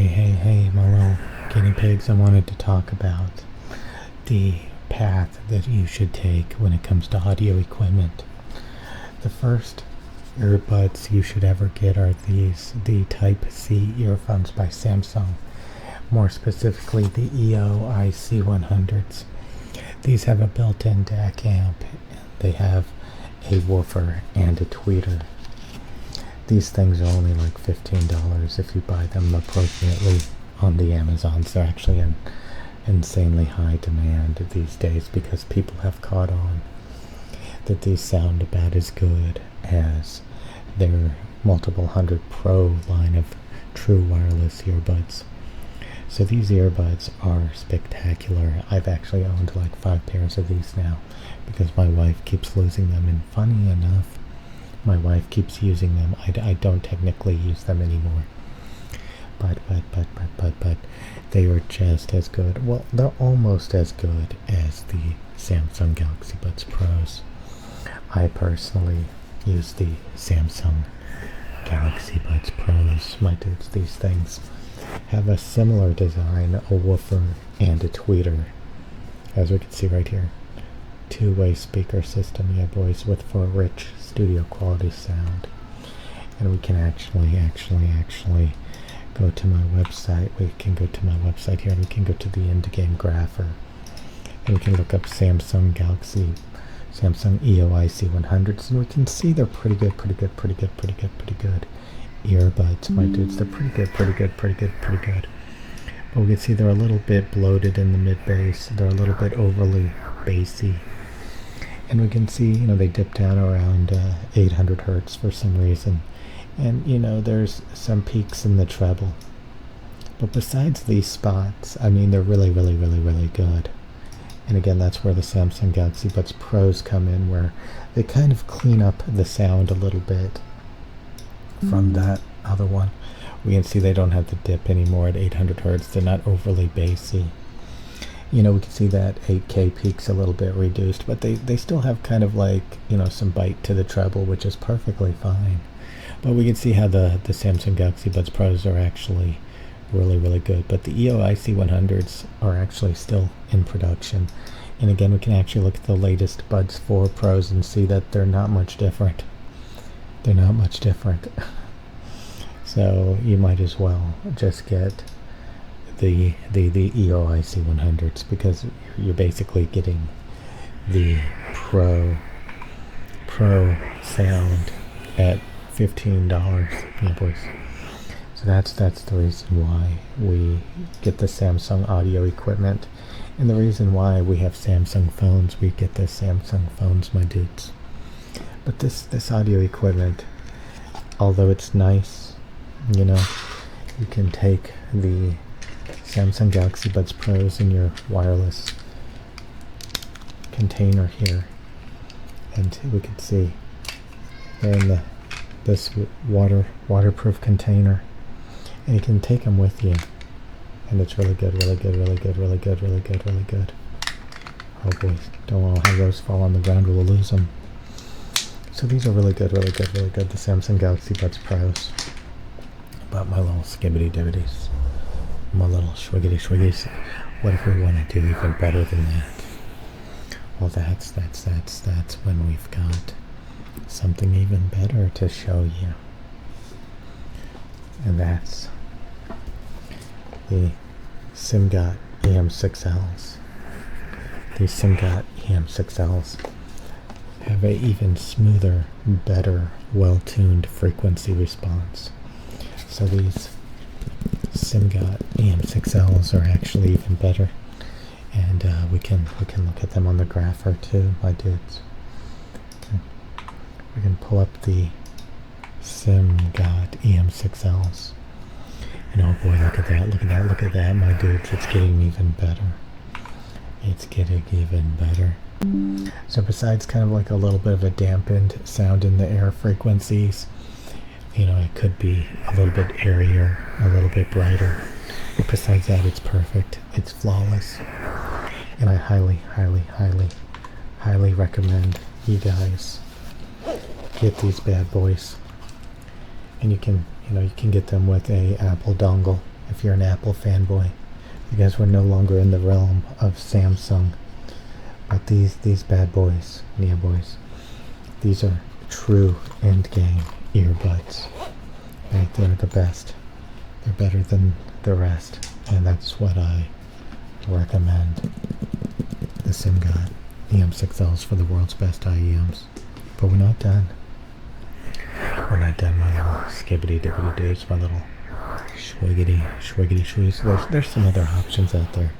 Hey, my little guinea pigs, I wanted to talk about the path that you should take when it comes to audio equipment. The first earbuds you should ever get are the Type-C earphones by Samsung, more specifically the EO IC100s. These have a built-in DAC amp, they have a woofer and a tweeter. These things are only like $15 if you buy them appropriately on the Amazons. They're actually in insanely high demand these days because people have caught on that these sound about as good as their multiple hundred Pro line of true wireless earbuds. So these earbuds are spectacular. I've actually owned like 5 pairs of these now because my wife keeps losing them, and funny enough, my wife keeps using them. I don't technically use them anymore. But they are just as good. Well, they're almost as good as the Samsung Galaxy Buds Pros. I personally use the Samsung Galaxy Buds Pros. My dudes, these things have a similar design, a woofer and a tweeter, as we can see right here. Two-way speaker system, yeah boys, for rich studio quality sound. And we can actually go to my website. We can go to my website here, and we can go to the in-game grapher, and we can look up Samsung EO IC100s, and we can see they're pretty good earbuds, my dudes. They're pretty good. But we can see they're a little bit bloated in the mid-bass. They're a little bit overly bassy. And we can see, they dip down around 800 hertz for some reason. And, there's some peaks in the treble. But besides these spots, they're really good. And again, that's where the Samsung Galaxy Buds Pros come in, where they kind of clean up the sound a little bit from that other one. We can see they don't have the dip anymore at 800 hertz. They're not overly bassy. We can see that 8K peak's a little bit reduced, but they still have kind of like, some bite to the treble, which is perfectly fine. But we can see how the Samsung Galaxy Buds Pros are actually really good. But the EO IC100s are actually still in production. And again, we can actually look at the latest Buds 4 Pros and see that they're not much different. So you might as well just get the EO IC100s, because you're basically getting the pro sound at $15, yeah boys. So that's the reason why we get the Samsung audio equipment, and the reason why we have Samsung phones. We get the Samsung phones, my dudes. But this audio equipment, although it's nice, you can take the Samsung Galaxy Buds Pros in your wireless container here, and we can see they're in this waterproof container, and you can take them with you, and it's really good. Oh boy, don't want to have those fall on the ground, we'll lose them. So these are really good, the Samsung Galaxy Buds Pros. About my little skibbity dibbities, my little schwiggity schwiggies. What if we want to do even better than that? Well, that's when we've got something even better to show you. And that's the SIMGOT EM6Ls. These SIMGOT EM6Ls have a even smoother, better, well-tuned frequency response. So these SIMGOT EM6Ls are actually even better, and we can look at them on the grapher too, my dudes. Okay. We can pull up the SIMGOT EM6Ls, and oh boy, look at that, my dudes. It's getting even better. So besides kind of like a little bit of a dampened sound in the air frequencies, it could be a little bit airier, a little bit brighter. But besides that, it's perfect. It's flawless. And I highly recommend you guys get these bad boys. And you can get them with a Apple dongle if you're an Apple fanboy. You guys were no longer in the realm of Samsung. But these bad boys, Neo boys, these are true end-game earbuds. Right? They're the best. They're better than the rest. And that's what I recommend. The SimGod EM6Ls for the world's best IEMs. But we're not done. We're not done, my little skibbity dibbity dudes, my little schwiggity shoes. There's some other options out there.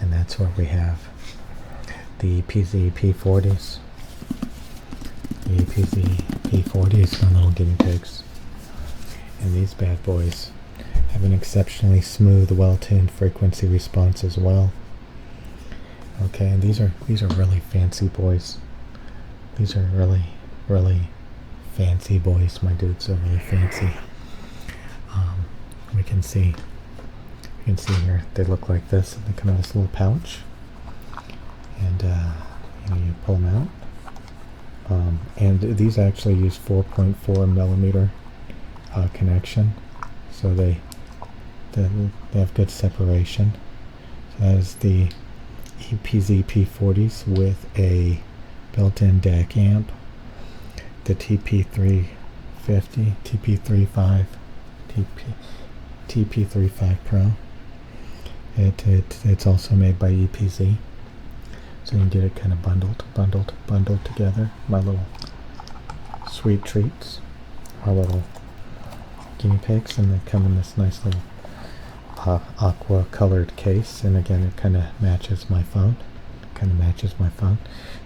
And that's where we have the EPZ P40s. The EPZ P40s, my little guinea pigs. And these bad boys have an exceptionally smooth, well-tuned frequency response as well. Okay, and these are really fancy boys. These are really fancy boys. My dudes are really fancy. We can see here they look like this. They come in this little pouch, and you pull them out. And these actually use 4.4 millimeter connection, so they have good separation. So that is the EPZ P40s with a built-in DAC amp, the TP350, TP35 Pro. It's also made by EPZ, so you can get it kind of bundled together. My little sweet treats, our little guinea pigs, and they come in this nice little aqua colored case, and again it kind of matches my phone.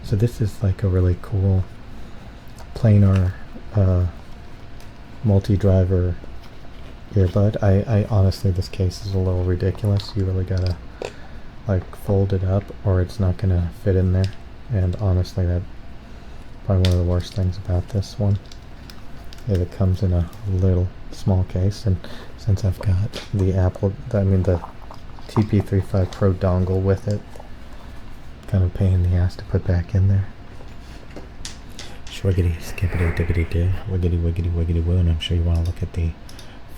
So this is like a really cool planar multi-driver earbud. I honestly, this case is a little ridiculous. You really gotta like fold it up or it's not gonna fit in there, and honestly that's probably one of the worst things about this one. It comes in a little small case, and since I've got the the TP35 Pro dongle with it, kind of pain in the ass to put back in there. Schwiggity, skippity, dippity do, wiggity woo, and I'm sure you want to look at the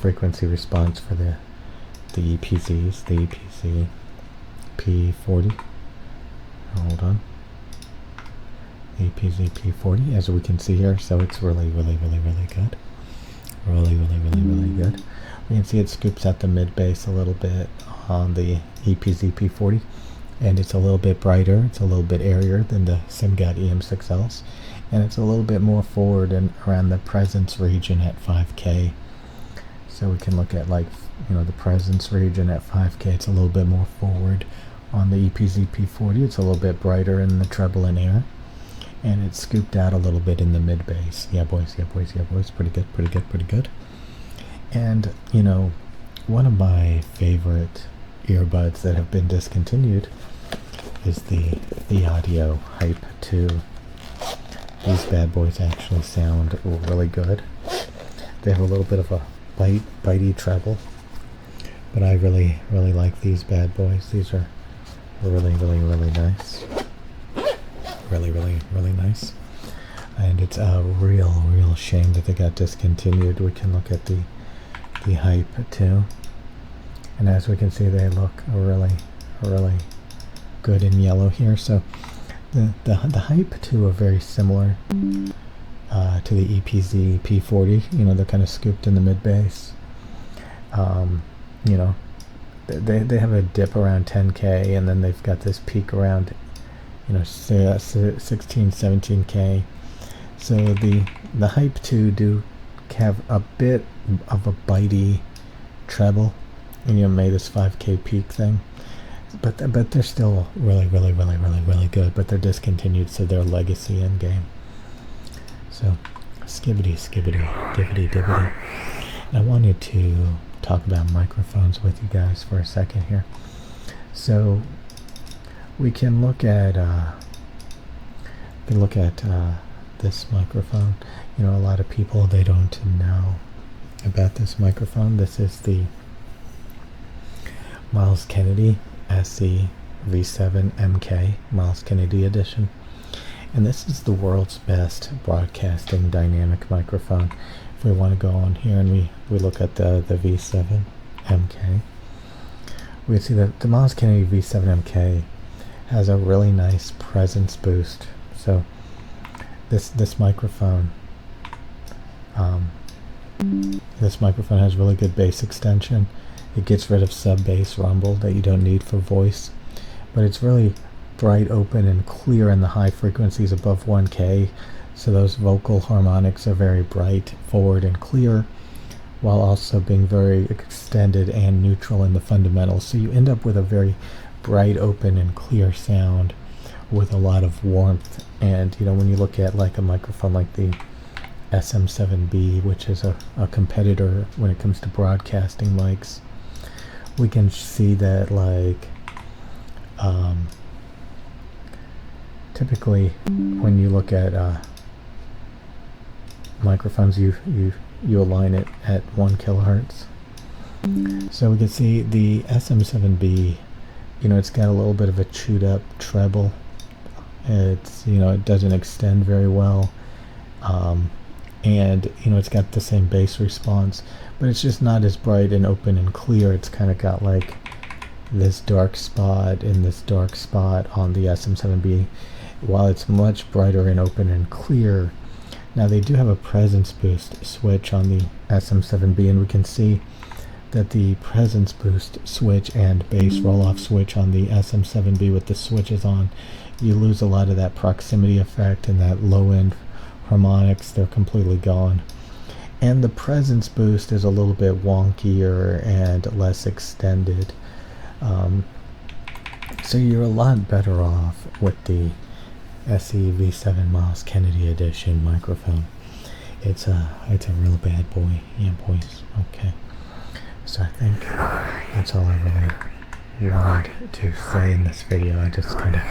frequency response for the EPZs, the EPZ P40. Hold on. EPZ P40, as we can see here, so it's really good. Really good. We can see it scoops out the mid bass a little bit on the EPZ P40, and it's a little bit brighter, it's a little bit airier than the SimGod EM6Ls, and it's a little bit more forward and around the presence region at 5K. So we can look at the presence region at 5K, it's a little bit more forward. On the EPZ P40, it's a little bit brighter in the treble and air, and it's scooped out a little bit in the mid bass. Yeah boys, pretty good. And one of my favorite earbuds that have been discontinued is the Audio Hype 2. These bad boys actually sound really good. They have a little bit of a bitey treble, but I really like these bad boys. These are really nice. Really nice. And it's a real shame that they got discontinued. We can look at the Hype 2, and as we can see, they look really good in yellow here. So the Hype 2 are very similar to the EPZ P40. They're kind of scooped in the mid bass. They have a dip around 10K, and then they've got this peak around 16, 17K. So the Hype 2 do have a bit of a bitey treble, and made this 5K peak thing, but they're still really good, but they're discontinued, so they're legacy end game. So skibbity dibbity. I wanted to talk about microphones with you guys for a second here. So we can look at this microphone. A lot of people, they don't know about this microphone. This is the Miles Kennedy SE V7 MK Miles Kennedy edition, and this is the world's best broadcasting dynamic microphone. If we want to go on here and we look at the V7, MK. We can see that the Miles Kennedy V7 MK has a really nice presence boost. So this microphone has really good bass extension. It gets rid of sub-bass rumble that you don't need for voice, but it's really bright, open, and clear in the high frequencies above 1K. So those vocal harmonics are very bright, forward, and clear, while also being very extended and neutral in the fundamentals. So you end up with a very bright, open, and clear sound with a lot of warmth. And when you look at like a microphone like the SM7B, which is a competitor when it comes to broadcasting mics, we can see that like typically when you look at microphones, you align it at 1 kilohertz. So we can see the SM7B, it's got a little bit of a chewed up treble. It's it doesn't extend very well, and it's got the same bass response, but it's just not as bright and open and clear. It's kind of got like this dark spot and this dark spot on the SM7B, while it's much brighter and open and clear. Now they do have a presence boost switch on the SM7B, and we can see that the presence boost switch and bass roll-off switch on the SM7B, with the switches on, you lose a lot of that proximity effect and that low-end harmonics. They're completely gone. And the presence boost is a little bit wonkier and less extended. So you're a lot better off with the SE V7 Miles Kennedy Edition microphone. It's a real bad boy. Yeah, boys. Okay. So I think that's all I really wanted to say in this video. I just kind of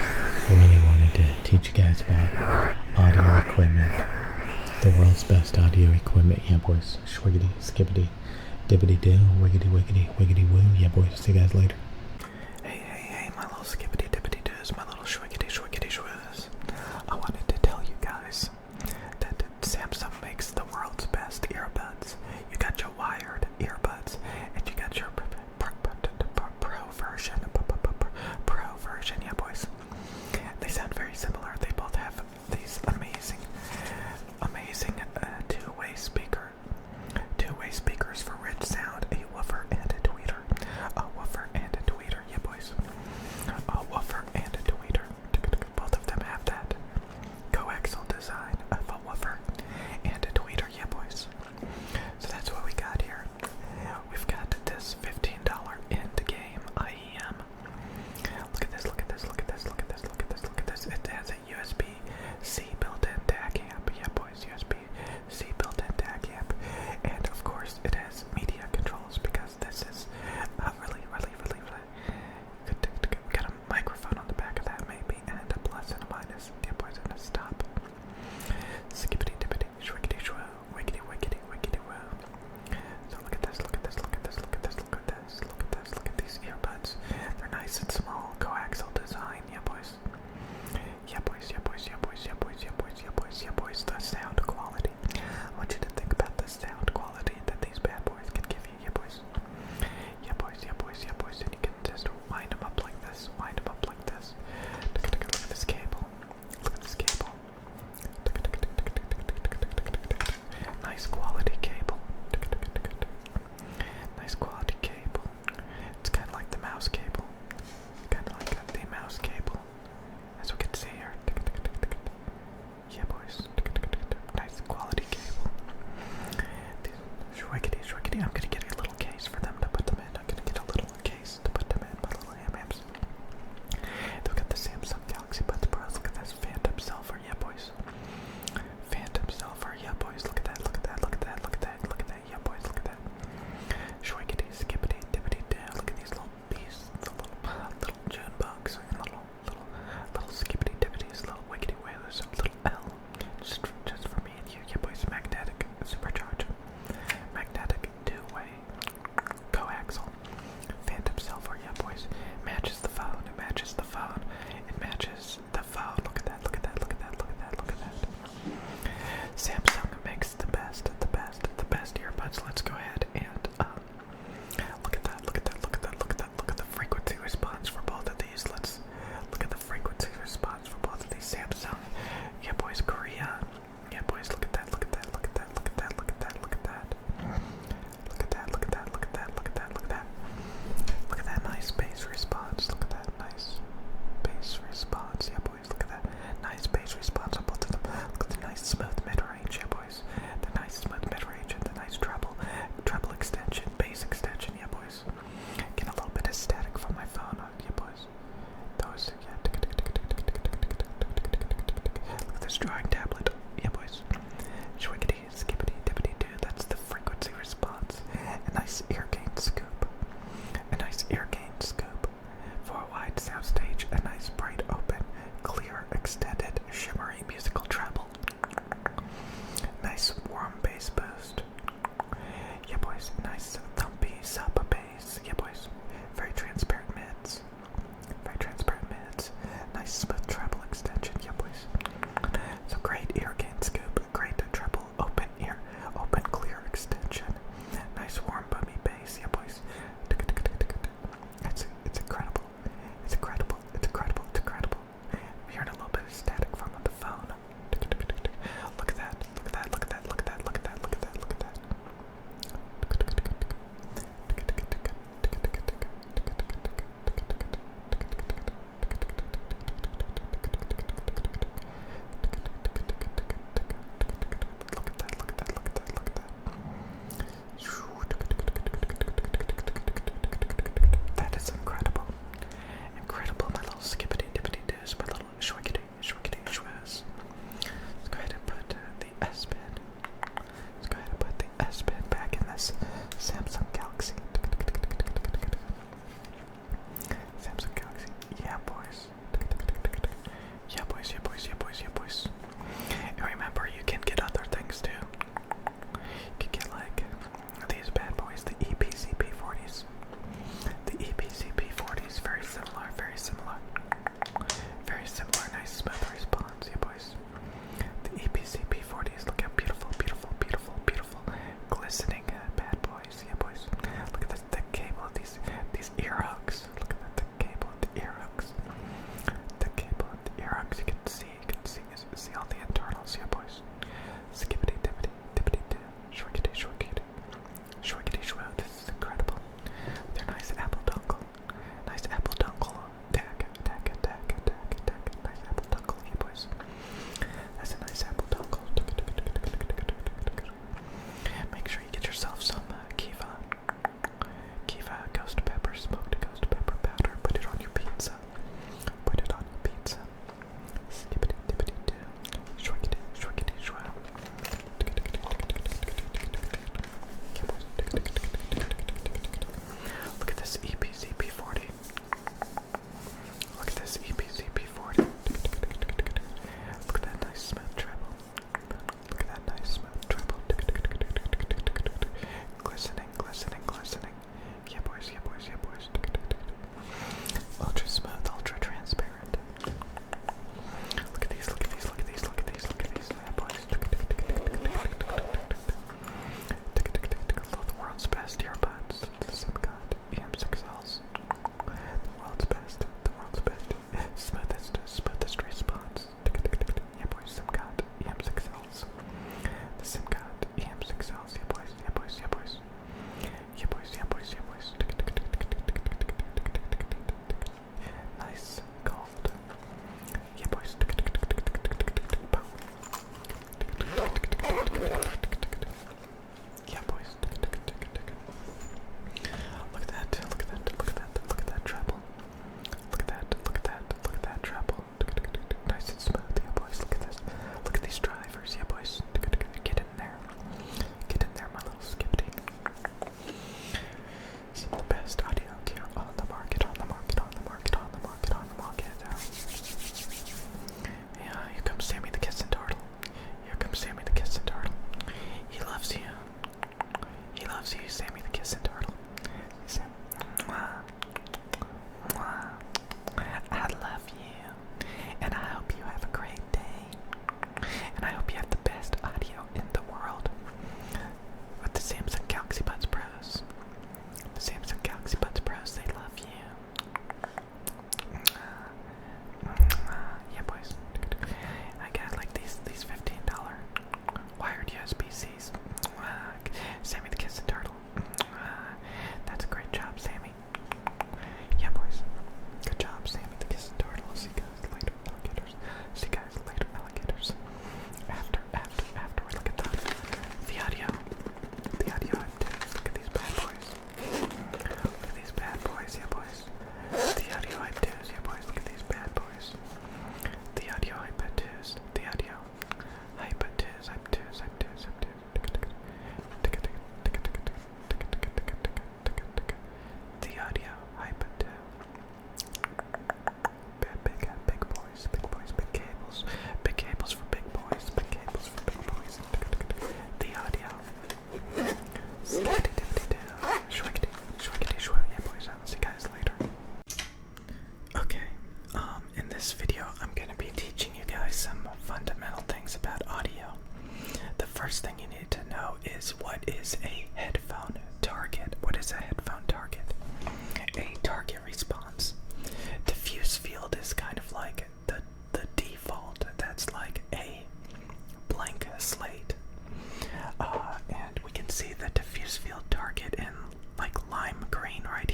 really wanted to teach you guys about audio equipment. The world's best audio equipment. Yeah, boys. Schwiggity, skippity, dibbity doo, wiggity wiggity, wiggity woo. Yeah, boys. See you guys later. Hey, my little skippity dippity doos, my little schwiggity schwiggity schwizz. I wanted to tell you guys that Samsung makes the world's best earbuds. You got your wired earbuds, and you got your pro version. Pro version, yeah, boys. They sound very similar. They both have these amazing two-way speakers for rich sound, a woofer and a tweeter. A woofer and a tweeter, yeah, boys. A woofer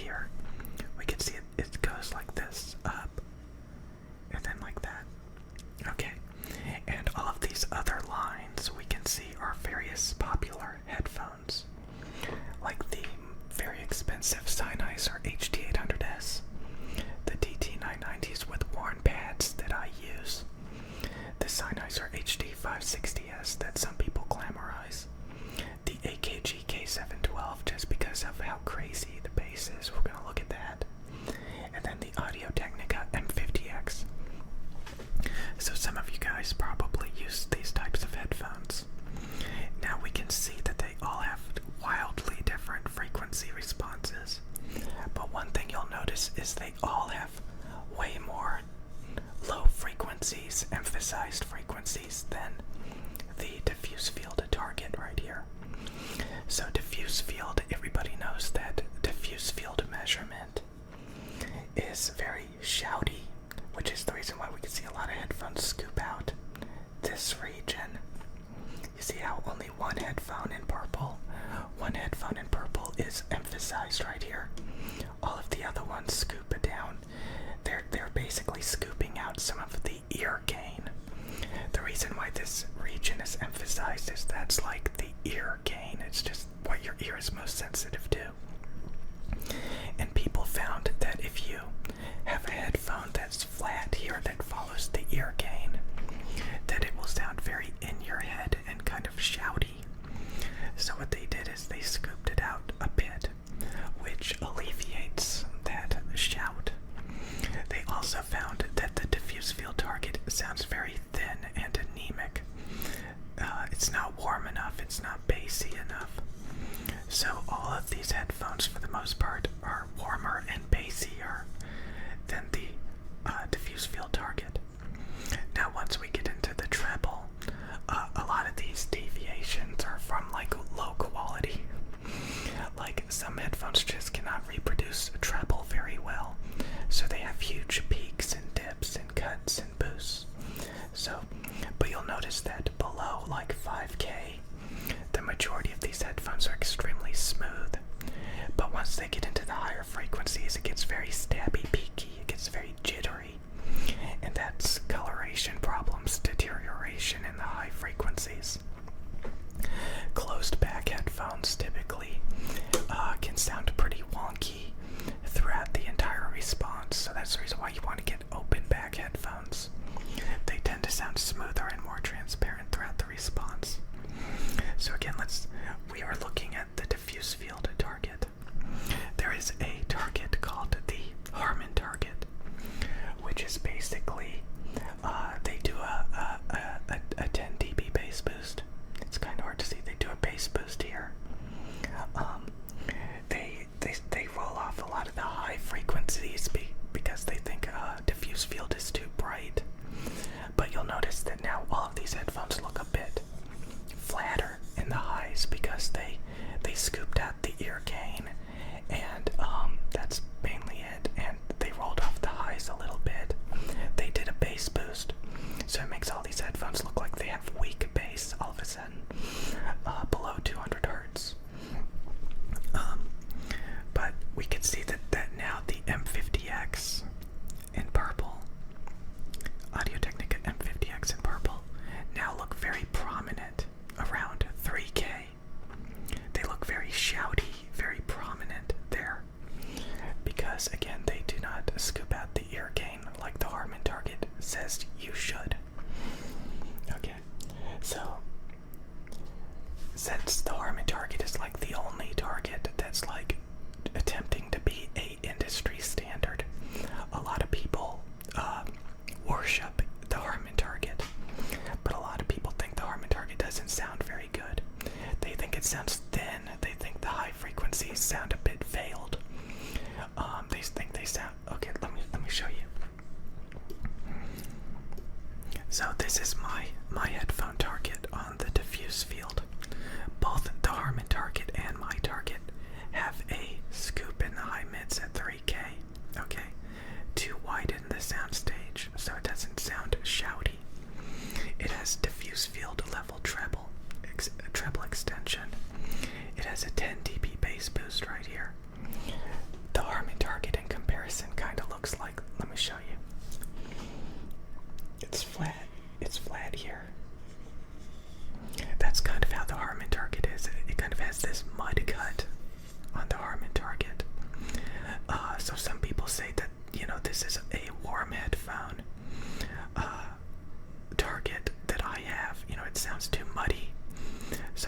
here, we can see it goes like this, up, and then like that. Okay, and all of these other lines we can see are various popular headphones, like the very expensive Sennheiser HD800S, the DT990s with worn pads that I use, the Sennheiser HD560S that some people glamorize, the AKG K712 just because of how crazy the bass is, we're going to look at that, and then the Audio-Technica M50X. So some of you guys probably use these types of headphones. Now we can see that they all have wildly different frequency responses, but one thing you'll notice is they all have way more low frequencies, emphasized frequencies, than the diffuse field target right here. So diffuse field, everybody knows that diffuse field measurement is very shouty, which is the reason why we can see a lot of headphones scoop out this region. You see how only one headphone in purple is emphasized right here. All of the other ones scoop it down. They're basically scooping out some of the ear gain. The reason why this region is emphasized is that's like the ear gain. It's just what your ear is most sensitive to. And people found that if you have a headphone that's flat here that follows the ear gain, that it will sound very in your head and kind of shouty. So what they did is they scooped it out a bit, which alleviates that shout. They also found that the diffuse field target sounds very thin and anemic. It's not warm enough, it's not bassy enough. So all of these headphones, for the most part, are warmer and bassier than the diffuse field target. Now once we get into the treble, a lot of these deviations are from like low quality. Like some headphones just cannot reproduce treble very well, so they have huge peaks and dips and cuts and boosts. So, but you'll notice that below like 5K, the majority of these headphones are extremely smooth. But once they get into the higher frequencies, it gets very stabby, peaky, it gets very jittery. And that's coloration problems, deterioration in the high frequencies. Closed back headphones typically can sound pretty wonky throughout the entire response, so that's the reason why you want to get open back headphones. They tend to sound smoother and more transparent throughout the response. So again, we are looking at the diffuse field target. There is a target called the Harman target, which is basically they do a 10 dB bass boost. It's kind of hard to see. They do a bass boost here. They roll off a lot of the high frequencies because they think diffuse field is too bright. But you'll notice that now all of these headphones look a bit flatter in the highs because they scooped out the ear gain, and that's mainly it. And they rolled off the highs a little bit. They did a bass boost, so it makes all these headphones look like they have weak bass all of a sudden, below 200 hertz. But we can see that now the M50X in purple, Audio-Technica M50X in purple, now look very prominent around 3K. They look very shouty, very prominent there, because again they do not scoop out the ear gain like the Harman target says you should. Okay, so since the Harman target is like the only target that's like attempting to be a industry standard, a lot of people worship the Harman target, but a lot of people think the Harman target doesn't sound very good. They think it sounds thin. They think the high frequencies sound a bit veiled. They think they sound okay. Let me show you. So this is my headphone target on the diffuse field. Both the Harman target and my target have a scoop in the high mids at 3K. Okay, to widen the soundstage so it doesn't sound shouty. It has diffuse field level treble extension. It has a 10 dB bass boost right here. The Harman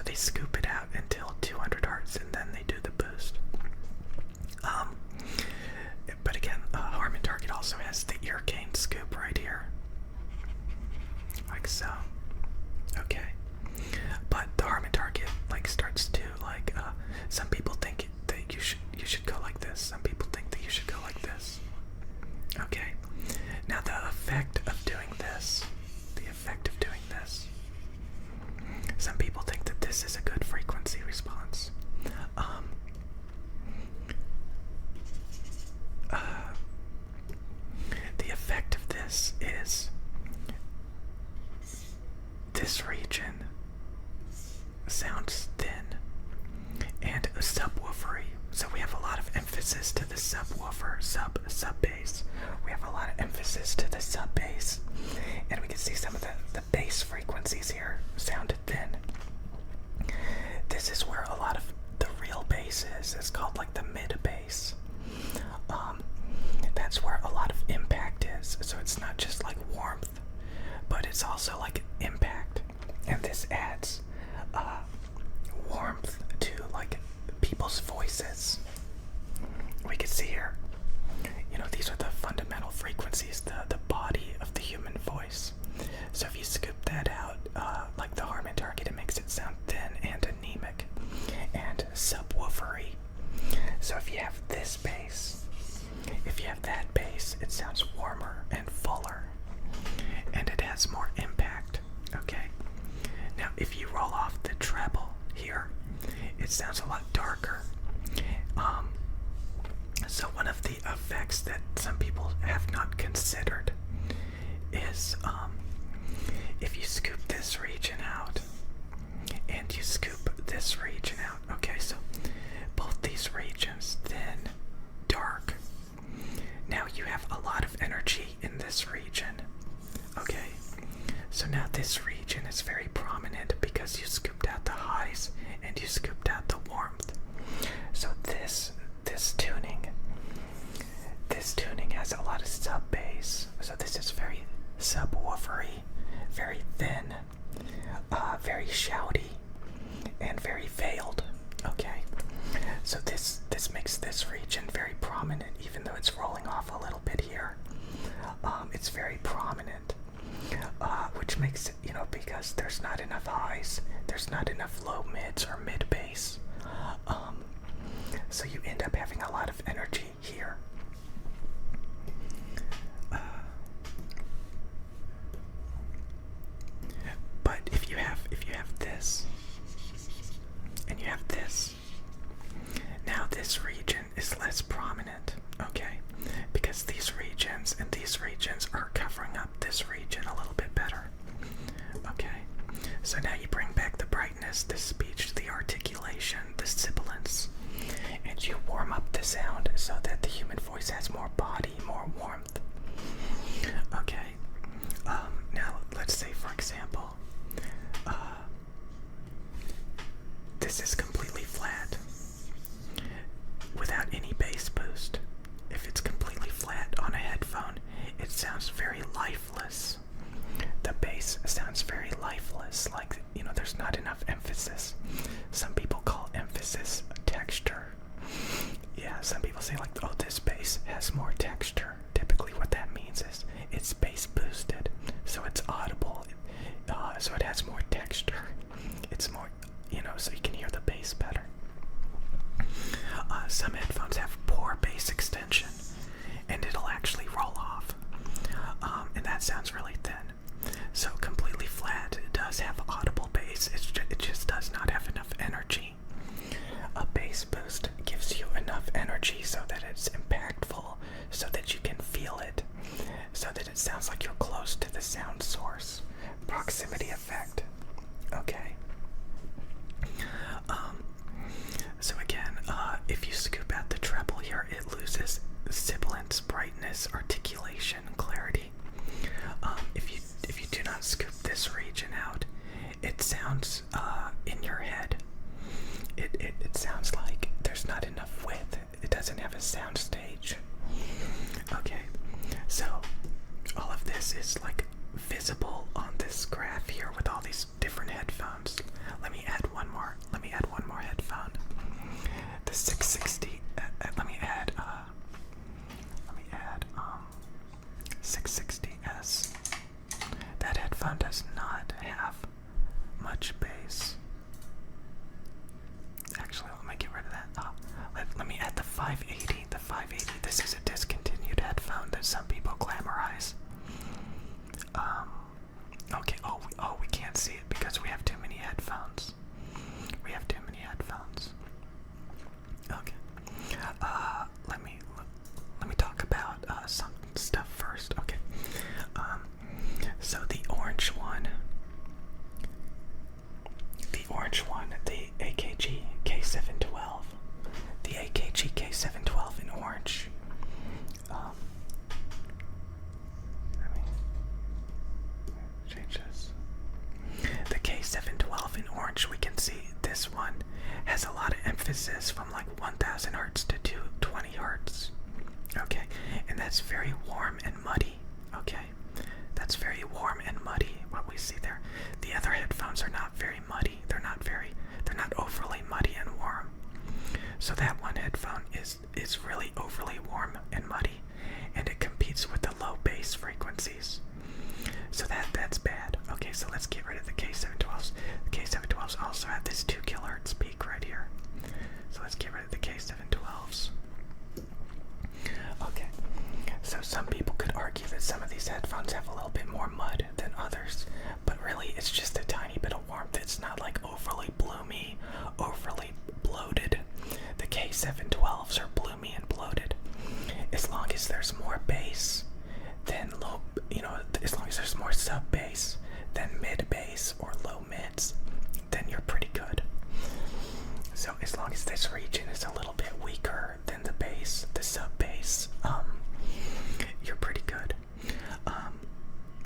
So they scoop it out until 200 hertz, and then they do the boost. But again, Harman Target also has the ear cane scoop right here, like so. Okay, but the Harman Target like starts to like. Some people think that you should go like this. Some people think that you should go like this. Okay. Now the effect of doing this. Some people think that this is a good frequency response. The effect of this is this region sounds thin and subwoofery. So we have a lot of emphasis to the subwoofer, sub bass. We have a lot of emphasis to the sub bass, and we can see some of the bass frequencies here sounded thin. This is where a lot of the real bass is. It's called like the mid bass. That's where a lot of impact is. So it's not just like warmth, but it's also like impact, and this adds warmth to like people's voices. We can see here, you know, these are the fundamental frequencies, the body of the human voice. So if you scoop that out, like the Harman Target, it makes it sound thin and anemic and subwoofery. So if you have this bass, if you have that bass, it sounds warmer and fuller, and it has more impact. Okay. Now if you roll off the treble here, it sounds a lot darker. So one of the effects that some people have not considered is if you scoop this region out and you scoop this region out. Okay, so both these regions, thin, dark. Now you have a lot of energy in this region. Okay, so now this region is very prominent because you scooped out the highs and you scooped out the warmth. So this tuning has a lot of sub bass. So this is very subwoofery, very thin, very shouty, and very veiled. Okay, so this makes this region very prominent, even though it's rolling off a little bit here. It's very prominent, which makes it, you know, because there's not enough highs, there's not enough low mids or mid bass. So you end up having a lot of energy here. But if you have this and you have this, now this region is less prominent, okay? Because these regions and these regions are covering up this region a little bit better. Okay, so now you bring back the brightness, the speech, the articulation, the sibilance, and you warm up the sound so that the human voice has more body, more warmth. Okay, now let's say, for example, this is completely flat without any bass boost. If it's completely flat on a headphone, it sounds very lifeless. The bass sounds very lifeless, like, you know, there's not enough emphasis. Some people call emphasis texture. Yeah, some people say like, oh, this bass has more texture. Typically what that means is it's bass boosted, so it's audible, so it has more texture. It's more, you know, so you can hear the bass better. Some headphones have poor bass extension, and it'll actually roll off, and that sounds really thin. So completely flat, it does have audible bass, it just does not have enough energy. A bass boost gives you enough energy so that it's impactful, so that you can feel it, so that it sounds like you're close to the sound source. Proximity effect. Okay. So again, if you scoop out the treble here, it loses sibilance, brightness, articulation, clarity. If you do not scoop this region out, it sounds in your head. It sounds like there's not enough width. It doesn't have a sound stage. Okay, so all of this is like visible on this graph here with all these different headphones. Let me add one more. Let me add one more headphone. The 660. Let me add 660S. That headphone does not have much bass. Actually, let me get rid of that. Let me add the 580. The 580. This is a discontinued headphone that some people glamorize. Okay. We can't see it because we have too many headphones. We have too many headphones. Okay. Let me talk about some stuff first. Okay. So the orange one, the AKG K712, the AKG K712 in orange. Let me change this. The K712 in orange, we can see this one has a lot of emphasis from like 1000 hertz to 220 hertz. Okay, and that's very warm and muddy. Okay, that's very warm and muddy, what we see there. The other headphones are not very muddy. They're not overly muddy and warm. So that one headphone is really overly warm and muddy, and it competes with the low bass frequencies. So that's bad. Okay, so let's get rid of the K712s. The K712s also have this 2 kHz peak right here. So let's get rid of the K712s. Okay, so some people could argue that some of these headphones have a little bit more mud than others, but really it's just a tiny bit of warmth. It's not like overly bloomy, overly bloated. The K712s are bloomy and bloated. As long as there's more bass than low, as long as there's more sub bass than mid bass or low mids, then you're pretty good. So as long as this region is a little bit weaker than the bass, the sub bass, you're pretty good.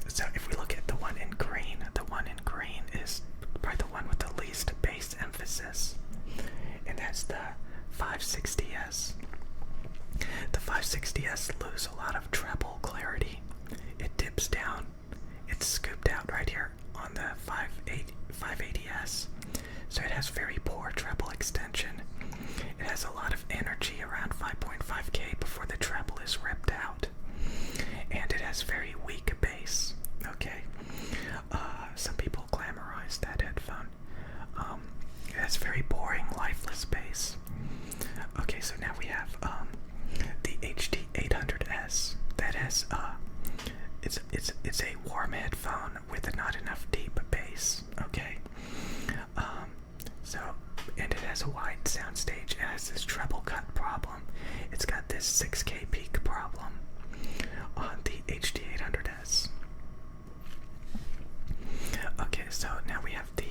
So if we look at the one in green is probably the one with the least bass emphasis, and that's the 560S. The 560S lose a lot of treble clarity. It dips down. It's scooped out right here on the 580S. So it has very poor treble extension. It has a lot of energy around 5.5K before the treble is ripped out. And it has very weak bass. Okay. Some people glamorize that headphone. It has very boring, lifeless bass. Okay, so now we have the HD800S. That has it's a warm headphone with not enough deep bass. Okay. And it has a wide soundstage. It has this treble cut problem. It's got this 6K peak problem on the HD800S. Okay, so now we have the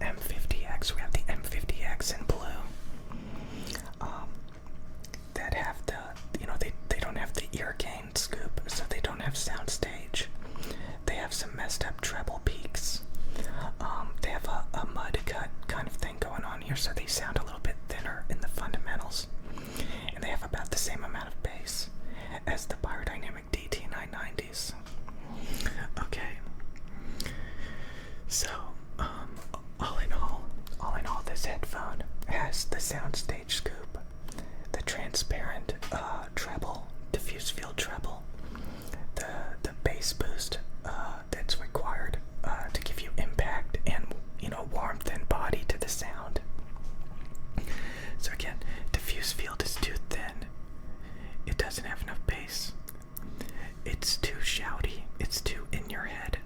M50X. We have the M50X in blue. That have the, they don't have the ear gain scoop, so they don't have soundstage. They have some messed up treble peaks. They have a mud cut kind of thing going on here, so they sound a little bit thinner in the fundamentals. And they have about the same amount of bass as the Biodynamic DT990s. Okay. So, all in all, this headphone has the soundstage scoop, the transparent treble, diffuse field treble, the bass boost that's required to give you impact and warmth and body to the sound. So again, diffuse field is too thin. It doesn't have enough bass. It's too shouty. It's too in your head.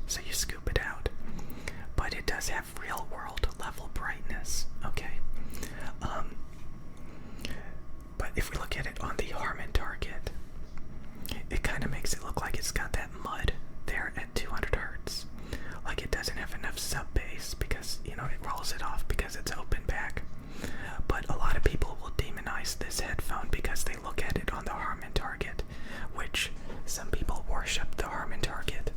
So you scoop it out. But it does have real world level brightness. Okay. But if we look at it on the Harman target, it kind of makes it look like it's got that mud there at 200 hertz. Like it doesn't have enough sub bass because, it rolls it off because it's open back. But a lot of people will demonize this headphone because they look at it on the Harman target, which some people worship the Harman target.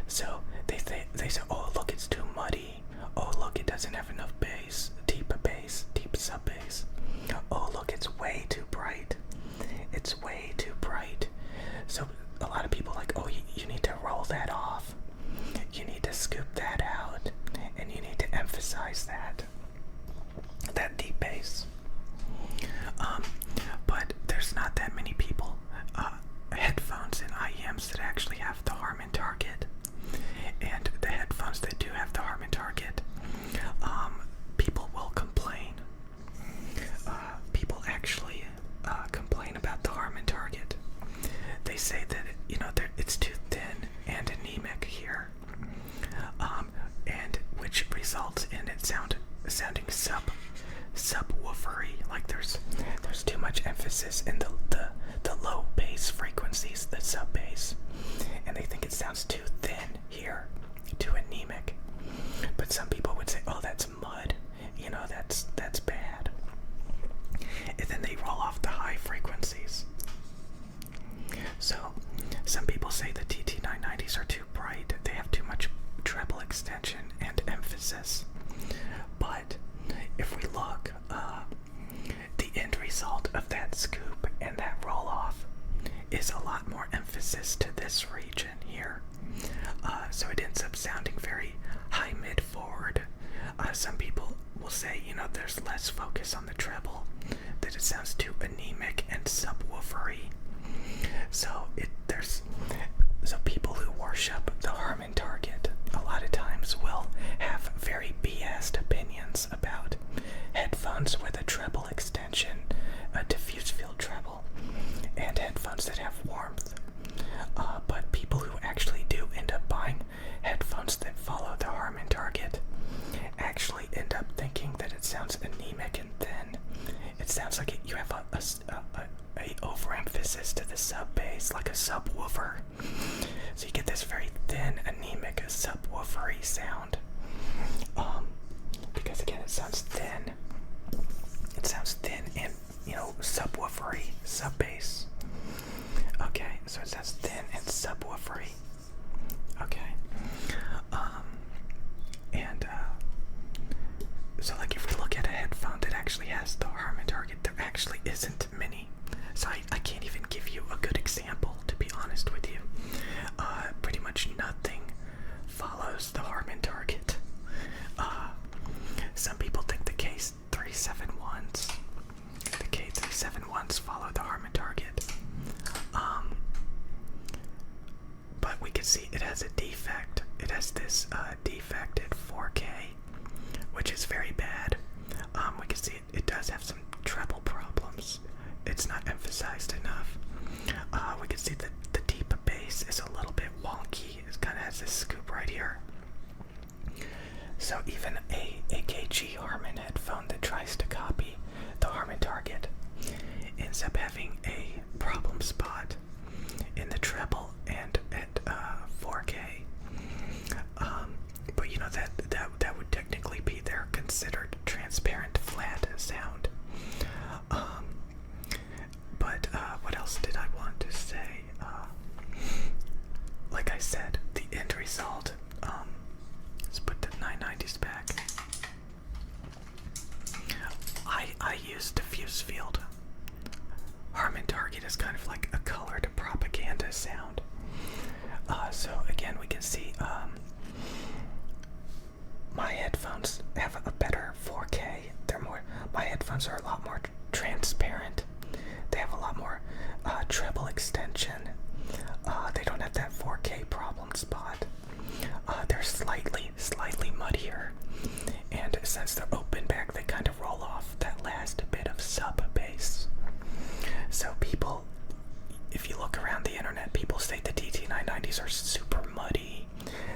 So they say, oh look, it's too muddy. Oh look, it doesn't have enough bass, deep sub bass. Oh look, it's way too bright. It's way too bright. So a lot of people are like, oh, you need emphasis in the low bass frequencies, the sub bass, and they think it sounds too thin here, too anemic. But some people would say, oh, that's mud, you know, that's bad. And then they roll off the high frequencies. So some people say the TT990s are too bright, they have too much treble extension and emphasis. But if we look, the end result of that scoop and that roll off is a lot more emphasis to this region here. So it ends up sounding very high mid forward. Some people will say, you know, there's less focus on the treble, that it sounds too anemic and subwoofery. So people who worship the Harman target a lot of times will have very biased opinions about headphones with a treble extension, a diffuse field treble, and headphones that have warmth. But people who actually do end up buying headphones that follow the Harman target actually end up thinking that it sounds anemic and thin. It sounds like you have a overemphasis to the sub bass, like a subwoofer. So you get this very thin, anemic, subwoofery sound. Because again, it sounds thin. It sounds thin and, you know, subwoofery, sub bass. Okay, so it sounds thin and subwoofery. Okay. So like if we look at a headphone that actually has the Harman target, there actually isn't many. So I can't even give you a good example, to be honest with you. Pretty much nothing follows the Harman target. Some people think the K371s follow the Harman target. But we can see it has a defect. It has this defected 4K, which is very bad. We can see it does have some treble problems. It's not emphasized enough. We can see that the deep bass is a little bit wonky. It kind of has this scoop right here. So even a AKG Harman headphone that tries to copy the Harman target ends up having a problem spot in the treble and at 4K. But you know that would technically be their considered transparent flat sound. But what else did I want to say? Like I said, the end result. Let's put the 990s back. I use diffuse field. Harman target is kind of like a colored propaganda sound. So again, we can see my headphones have a better 4K. My headphones are a lot more transparent. They have a lot more treble extension. They don't have that 4K problem spot. They're slightly muddier. And since they're open back, they kind of roll off that last bit of sub bass. So people, if you look around the internet, people say the DT990s are super muddy.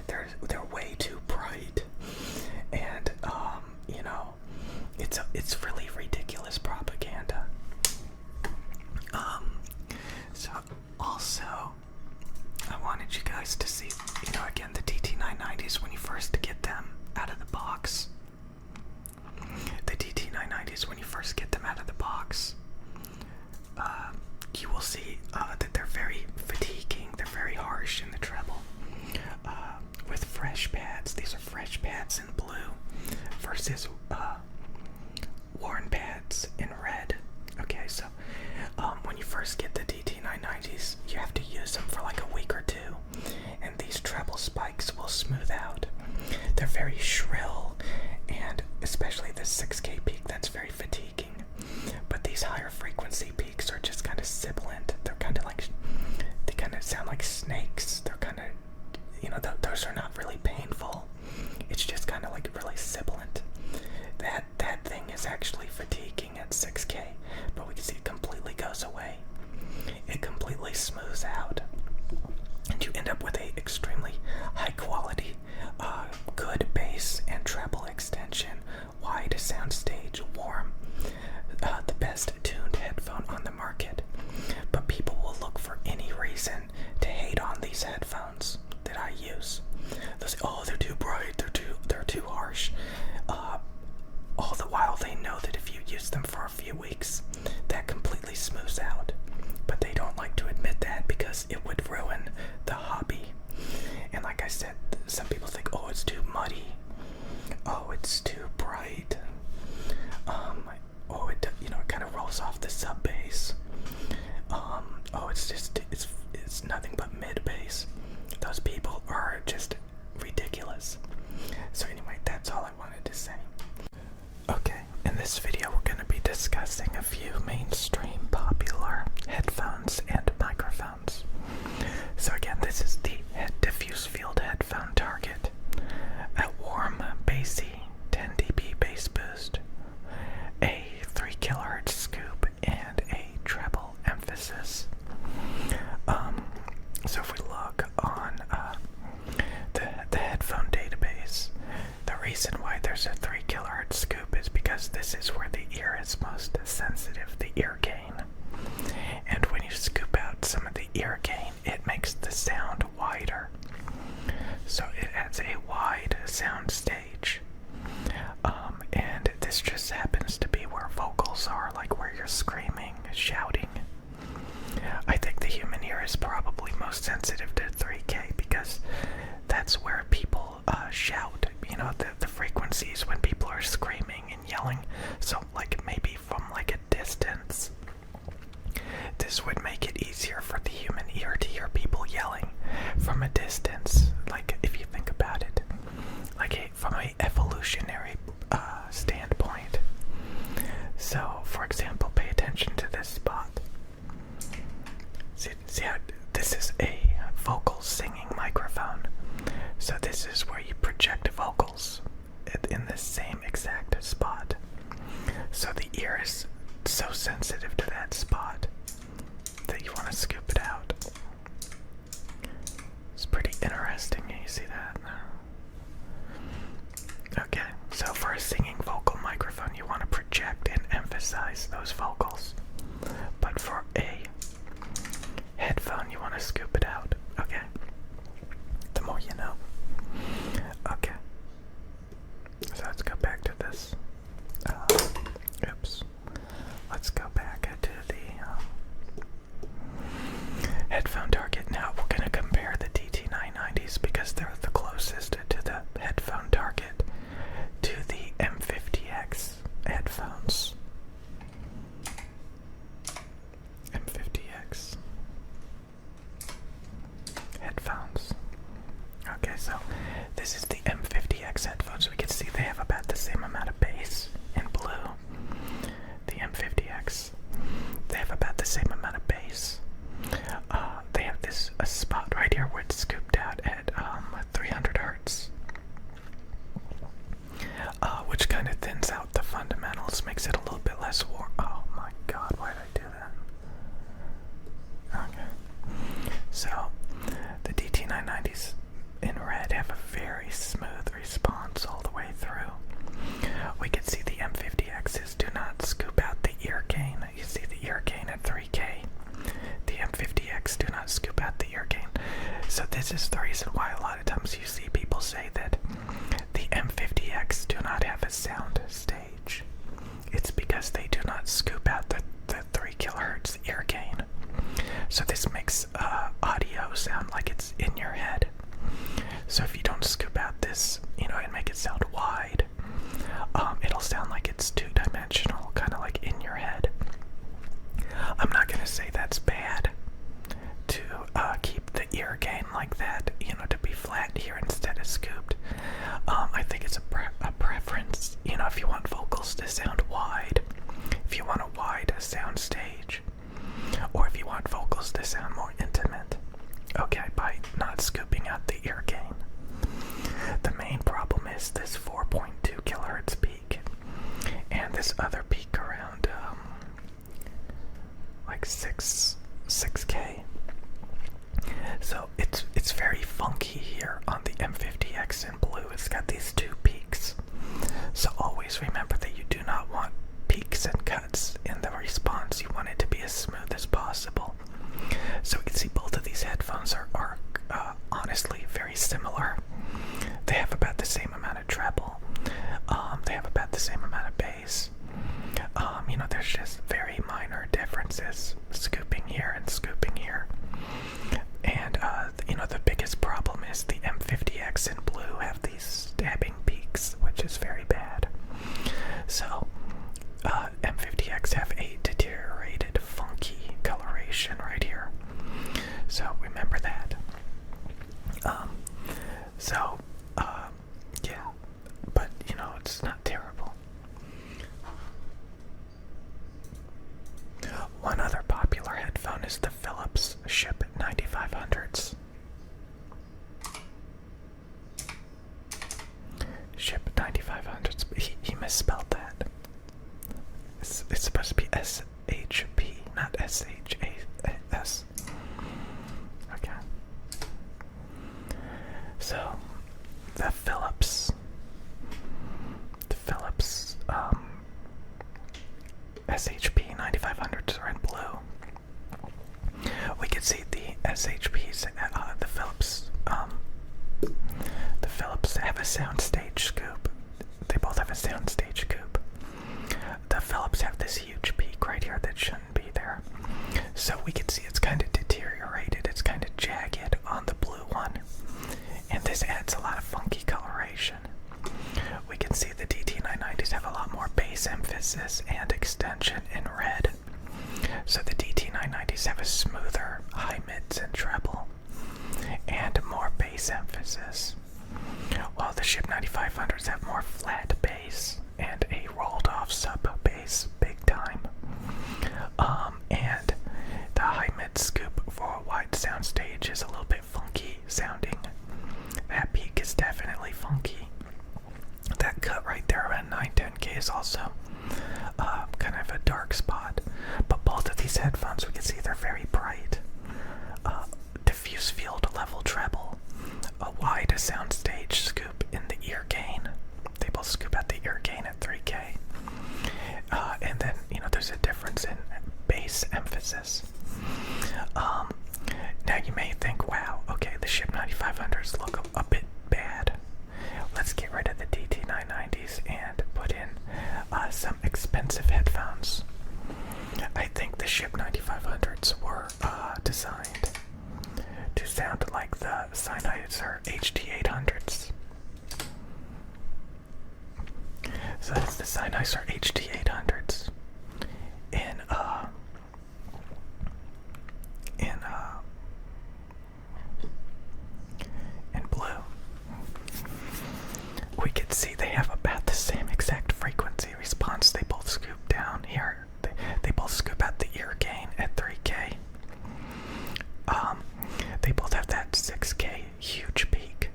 They're way too bright, and you know, it's really ridiculous propaganda. So also, I wanted you guys to see, you know, again, the DT990s when you first get them out of the box. The DT990s when you first get them out of the box. You will see that they're very fatiguing, they're very harsh in the treble. With fresh pads, these are fresh pads in blue versus worn pads in red. Okay, so when you first get the DT990s, you have to use them for like a week or two, and these treble spikes will smooth out. They're very shrill, and especially the 6K peak, that's very fatiguing. But these high most sensitive to 3K because that's where people shout. The frequencies when people are screaming and yelling. So like maybe from like a distance, this would make it easier for the human ear to hear people yelling from a distance. Like if you think about it, like from a evolutionary standpoint. So for example, pay attention to this spot. See how this is a vocal singing microphone. So this is where you project vocals in the same exact spot. So the ear is so sensitive to that spot that you want to scoop it out. It's pretty interesting, you see that? Okay, so for a singing vocal microphone, you want to project and emphasize those vocals. But for a headphone, you want to scoop it out. Okay? The more you know. Okay. So let's go back to this. Oops. Let's go back to the headphone target. Now we're going to compare the DT990s because they're the closest to the headphone target to the M50X headphones. M50X headphones. Okay, so this is the M50X headphones. We can see they have about the same amount of bass in blue. The M50X, they have about the same amount of bass. They have this a spot right here where it's scooped out at 300 hertz, which kind of thins out the fundamentals, makes it a little bit less warm. Oh my God, why did I do that? Okay, so the DT990s in red have a very smooth response all the way through. We can see the M50Xs do not scoop out the ear gain. You see the ear gain at 3K. The M50X do not scoop out the ear gain. So this is the reason why a lot of times you see people say that the M50X do not have a sound stage. It's because they do not scoop out the 3 kilohertz ear gain. So this makes audio sound like it's in your head. So if you don't scoop out this, and make it sound wide, it'll sound like it's two-dimensional, kind of like in your head. I'm not going to say that's bad to keep the ear gain like that, to be flat here instead of scooped. I think it's a preference, if you want vocals to sound wide, if you want a wide sound stage, or if you want vocals to sound more intimate, okay, by not scooping out the ear gain. The main problem is this 4.2 kilohertz peak, and this other peak around like 6K. So it's very funky here on the M50X in blue. It's got these two peaks. So always remember that you do not want peaks and cuts in the response. You want it to be as smooth as possible. So we can see both of these headphones are honestly very similar. They have about the same amount of treble. They have about the same amount of bass. There's just very minor differences, scooping here and scooping here. And, the biggest problem is the M50X in blue have these stabbing peaks, which is very bad. So, M50X have a deteriorated, funky coloration right here. So, remember that. Yeah. But, it's not terrible. One other popular headphone is the Philips Ship 9500s. Ship 9500s. He misspelled that. It's supposed to be SHP, not SHAS. Okay. So, the Philips SHP 9500s are in blue. We can see the SHPs, the Philips have a soundstage scoop. They both have a soundstage scoop. The Philips have this huge peak right here that shouldn't be there. So we can see it's kind of deteriorated. It's kind of jagged. these have a smoother high, mids, and treble, and more bass emphasis, while the Ship 9500s have more flat bass and a rolled off sub bass big time. And the high mid scoop for a wide soundstage is a little bit funky sounding. That peak is definitely funky. That cut right there around 910K is also kind of a dark spot. But both of these headphones, we can see they're very bright. Diffuse field level treble, a wide soundstage scoop in the ear gain. They both scoop out the ear gain at 3K. And then, there's a difference in bass emphasis. Now you may think, wow, okay, the Ship 9500s look a bit bad. Let's get rid of the DT990s and put in some expensive headphones. I think the Ship 9500s were designed to sound like the Sennheiser HD800s. So that's the Sennheiser HD800s in blue. We can see they have about the same exact frequency response. They both scoop down here. They both scoop out the ear gain at 3K. They both have that 6K huge peak.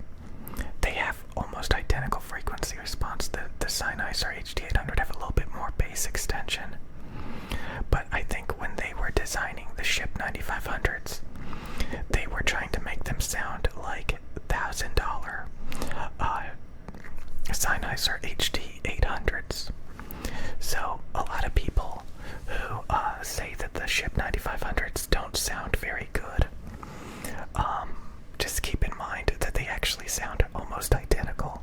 They have almost identical frequency response. The Sennheiser HD800 have a little bit more bass extension. But I think when they were designing the Ship 9500s, they were trying to make them sound like $1,000 Sennheiser HD800s. So a lot of people who say that the Ship 9500s don't sound very good, just keep in mind that they actually sound almost identical,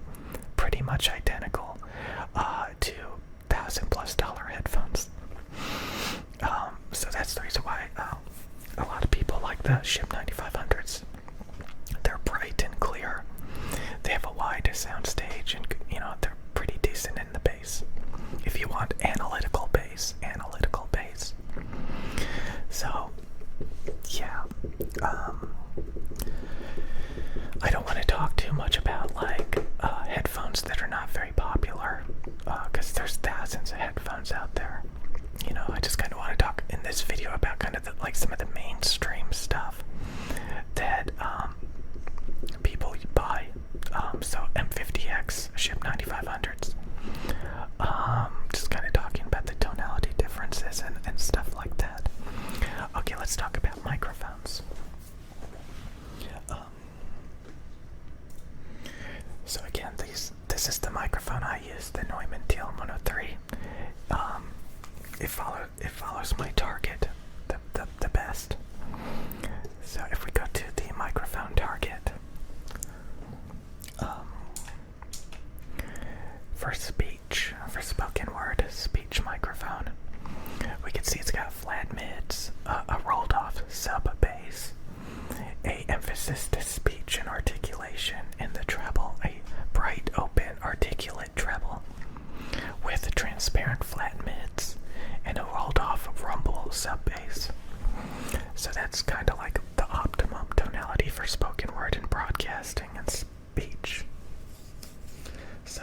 pretty much identical to $1,000+ headphones. So that's the reason why a lot of people like the Ship 9500s. They're bright and clear. They have a wide sound stage, and they're pretty decent in the bass. If you want analytical bass. So yeah, I don't want to talk too much about headphones that are not very popular, because there's thousands of headphones out there. I just kind of want to talk in this video about kind of some of the mainstream stuff that people buy. So M50X, Ship 9500s. Just kind of talking about the tonality differences and stuff like that. Okay, let's talk about microphones. So again, this is the microphone I use, the Neumann TL103. It follows my target the best. So if we go to the microphone target, for spoken word speech microphone, we can see it's got flat mids, a rolled off sub bass, a emphasis to speech and articulation in the treble, a bright open articulate treble with transparent flat mids and a rolled off rumble sub bass. So that's kind of like the optimum tonality for spoken word in broadcasting and speech. So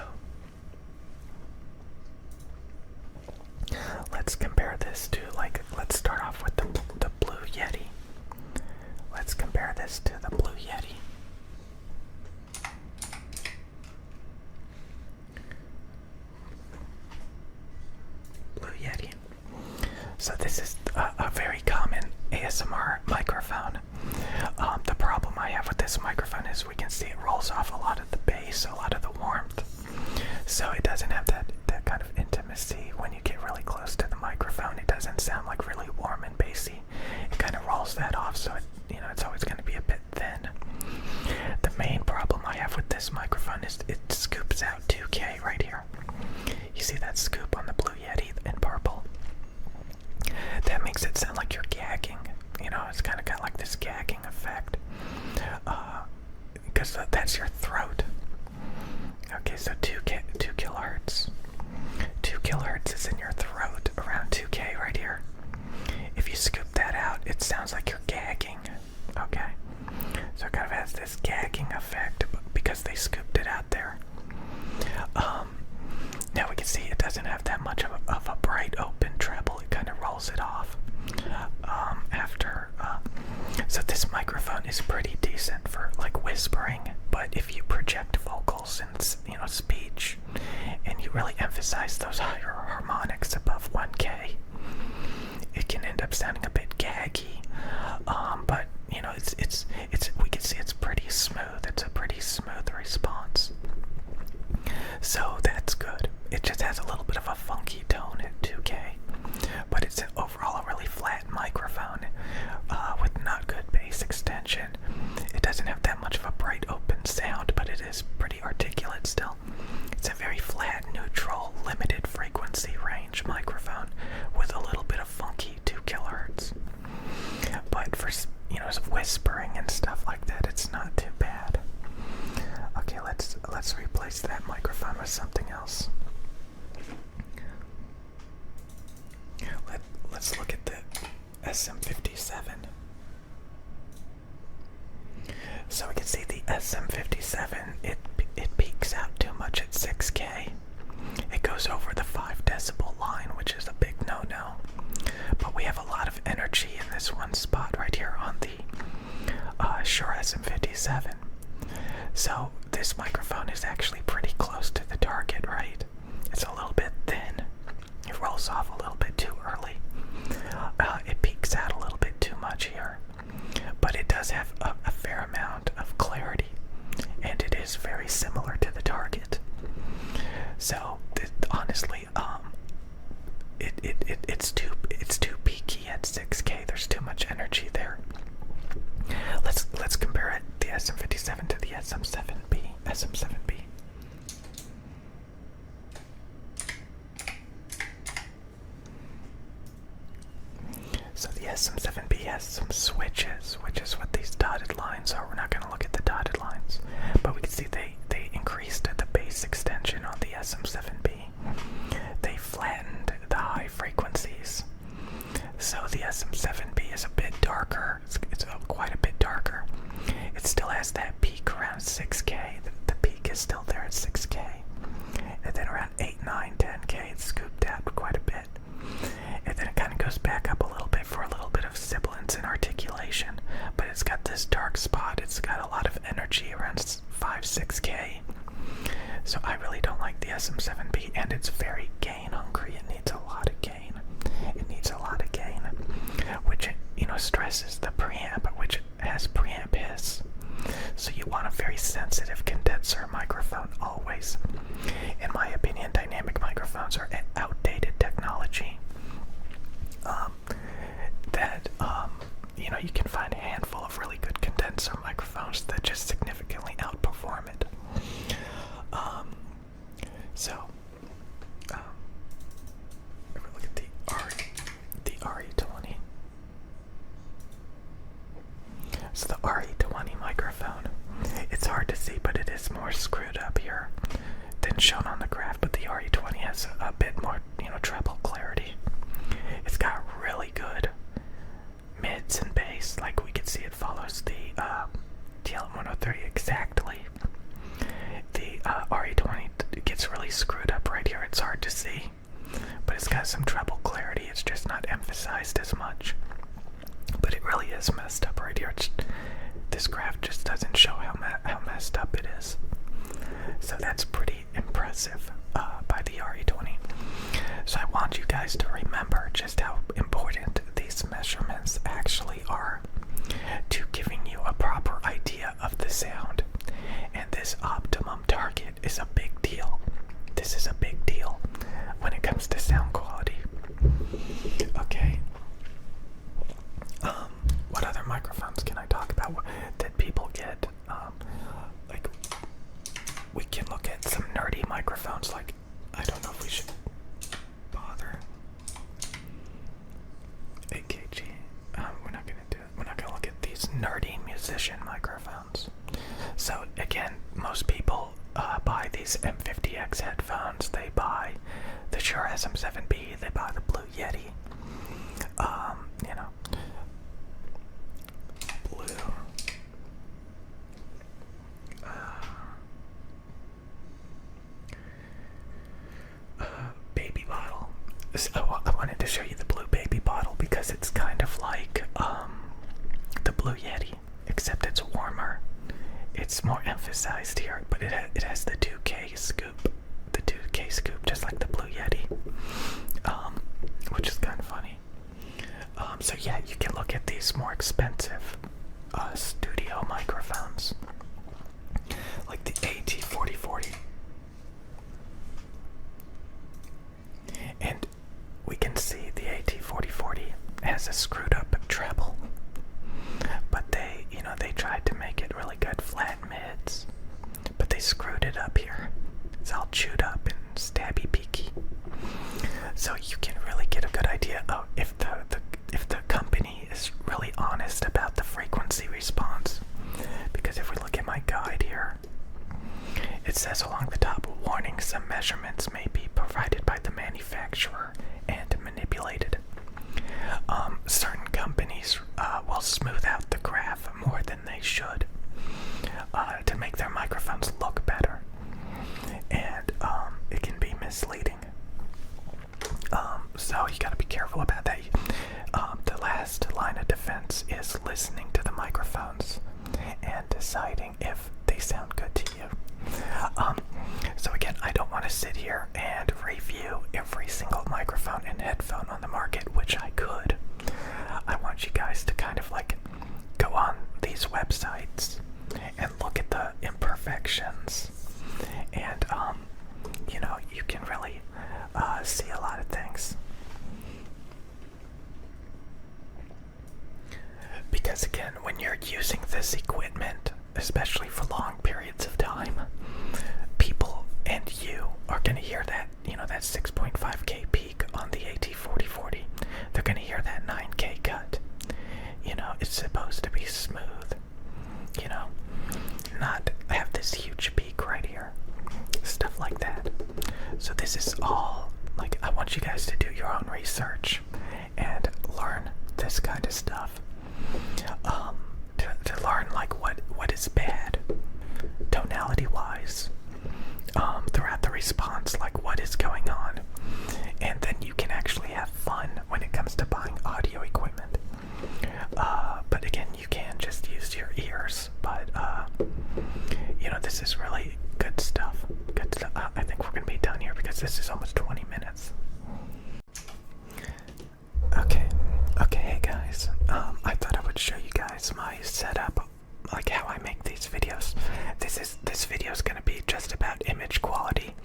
let's compare this to let's start off with the Blue Yeti. Let's compare this to the Blue Yeti. Blue Yeti. So this is a very common ASMR microphone. The problem I have with this microphone is we can see it rolls off a lot of the bass, a lot of the warmth. So it doesn't have that kind of intimacy when you get really close to the microphone. It doesn't sound like really warm and bassy. It kind of rolls that off, so it's always going to be a bit thin. The main problem I have with this microphone is it scoops out 2K right here. You see that scoop on the Blue Yeti in purple? That makes it sound like you're gagging. It's kind of got like this gagging effect. Because that's your throat. Okay, so 2 kilohertz. 2 kilohertz is in your throat, around 2K right here. If you scoop that out, it it sounds like you're gagging. Okay, so it kind of has this gagging effect because they scooped it out there. Now we can see it doesn't have that much of a bright open treble. It kind of rolls it off after. So this microphone is pretty decent for like whispering, but if you project vocals and speech, and you really emphasize those higher harmonics above 1K, it can end up sounding a bit gaggy. But it's we can see it's pretty smooth. It's a pretty smooth response. So that's good. It just has a little bit of a funky tone at 2K, but it's overall a really flat microphone with not good bass extension. It doesn't have that much of a bright open sound, but it is pretty articulate still. It's a very flat, neutral, limited frequency range microphone with a little bit of funky 2 kilohertz. But for whispering and stuff like that, it's not too bad. Okay, let's replace that microphone with something else. Let's look at the SM57. So we can see the SM57, it peaks out too much at 6K. It goes over the 5 decibel line, which is a big no-no. But we have a lot of energy in this one spot right here on the Shure SM57. So this microphone is actually pretty close to the target, right? It's a little bit thin. It rolls off a little bit too early. It peaks out a little bit too much here. But it does have a fair amount of clarity, and it is very similar to the target. So honestly, it's too peaky at 6K. There's too much energy there. Let's compare it, the SM57 to the SM7B. So the SM7B has some switches, which is what these dotted lines are. We're not going to look at the dotted lines, but we can see they increased the bass extension on the SM7B. They flattened the high frequencies. So the SM7B is a bit darker. It's quite a bit darker. It still has that peak around 6K. The peak is still there at 6K. And then around 8, 9, 10K, it's scooped out quite a bit. And then it kind of goes back up a little bit for a little bit of sibilance and articulation. But it's got this dark spot. It's got a lot of energy around 5, 6K. So I really don't like the SM7B, and it's very gain hungry. It needs a lot of gain. Which stresses the preamp, which has preamp hiss. So you want a very sensitive condenser microphone always. In my opinion, dynamic microphones are outdated technology. You can find a handful of really good condenser microphones that just significantly outperform it. If we look at the RE20. So the RE20 microphone, it's hard to see, but it is more screwed up here than shown on the graph. But the RE20 has a bit more, treble clarity. It's got really good mids and bass. Like we can see, it follows the TLM103 exactly. The RE20 gets really screwed up right here. It's hard to see, but it's got some treble clarity. It's just not emphasized as much. But it really is messed up right here. This graph just doesn't show how messed up it is. So that's pretty impressive by the RE20. So I want you guys to remember just how important these measurements actually are to giving you a proper idea of the sound. And this optimum target is a big deal. This is a big deal when it comes to sound quality. Okay. What other microphones can I talk about that people get? We can look at some nerdy microphones. Like, I don't know if we should bother. AKG. We're not gonna do it. We're not gonna look at these nerdy musician microphones. So again, most people buy these M50X headphones. They buy the Shure SM7B. They buy the Blue Yeti. So I wanted to show you the Blue Baby bottle because it's kind of like the Blue Yeti, except it's warmer. It's more emphasized here, but it has the 2K scoop. The 2K scoop, just like the Blue Yeti, which is kind of funny. So yeah, you can look at these more expensive studio microphones, like the AT4040. And we can see the AT4040 has a screwed up treble, but they tried to make it really good flat mids, but they screwed it up here. It's all chewed up and stabby peaky. So you can really get a good idea of if the company is really honest about the frequency response. Because if we look at my guide here, it says along the top, warning, some measurements may be provided by the manufacturer and manipulated. Certain companies will smooth out the graph more than they should to make their microphones look better. And it can be misleading. So you gotta be careful about that. The last line of defense is listening to the microphones and deciding if they sound good to you. So again, I don't want to sit here and review every single microphone and headphone on the market, which I could. I want you guys to kind of like go on these websites and look at the imperfections, and you can really see a lot of things. Because again, when you're using this equipment, especially for long periods of time, people and you are going to hear that, that 6.5K peak on the AT4040. They're going to hear that 9K cut. It's supposed to be smooth. Not have this huge peak right here. Stuff like that. So this is all, like, I want you guys to do your own research and learn this kind of stuff. To learn like what is bad tonality wise throughout the response, like what is going on, and then you can actually have fun when it comes to buying audio equipment. But again, you can just use your ears, but this is really good stuff. I think we're gonna be done here because this is almost 20 minutes. Okay, hey guys, I thought I would show you guys my setup, like how I make these videos. This video is gonna be just about image quality.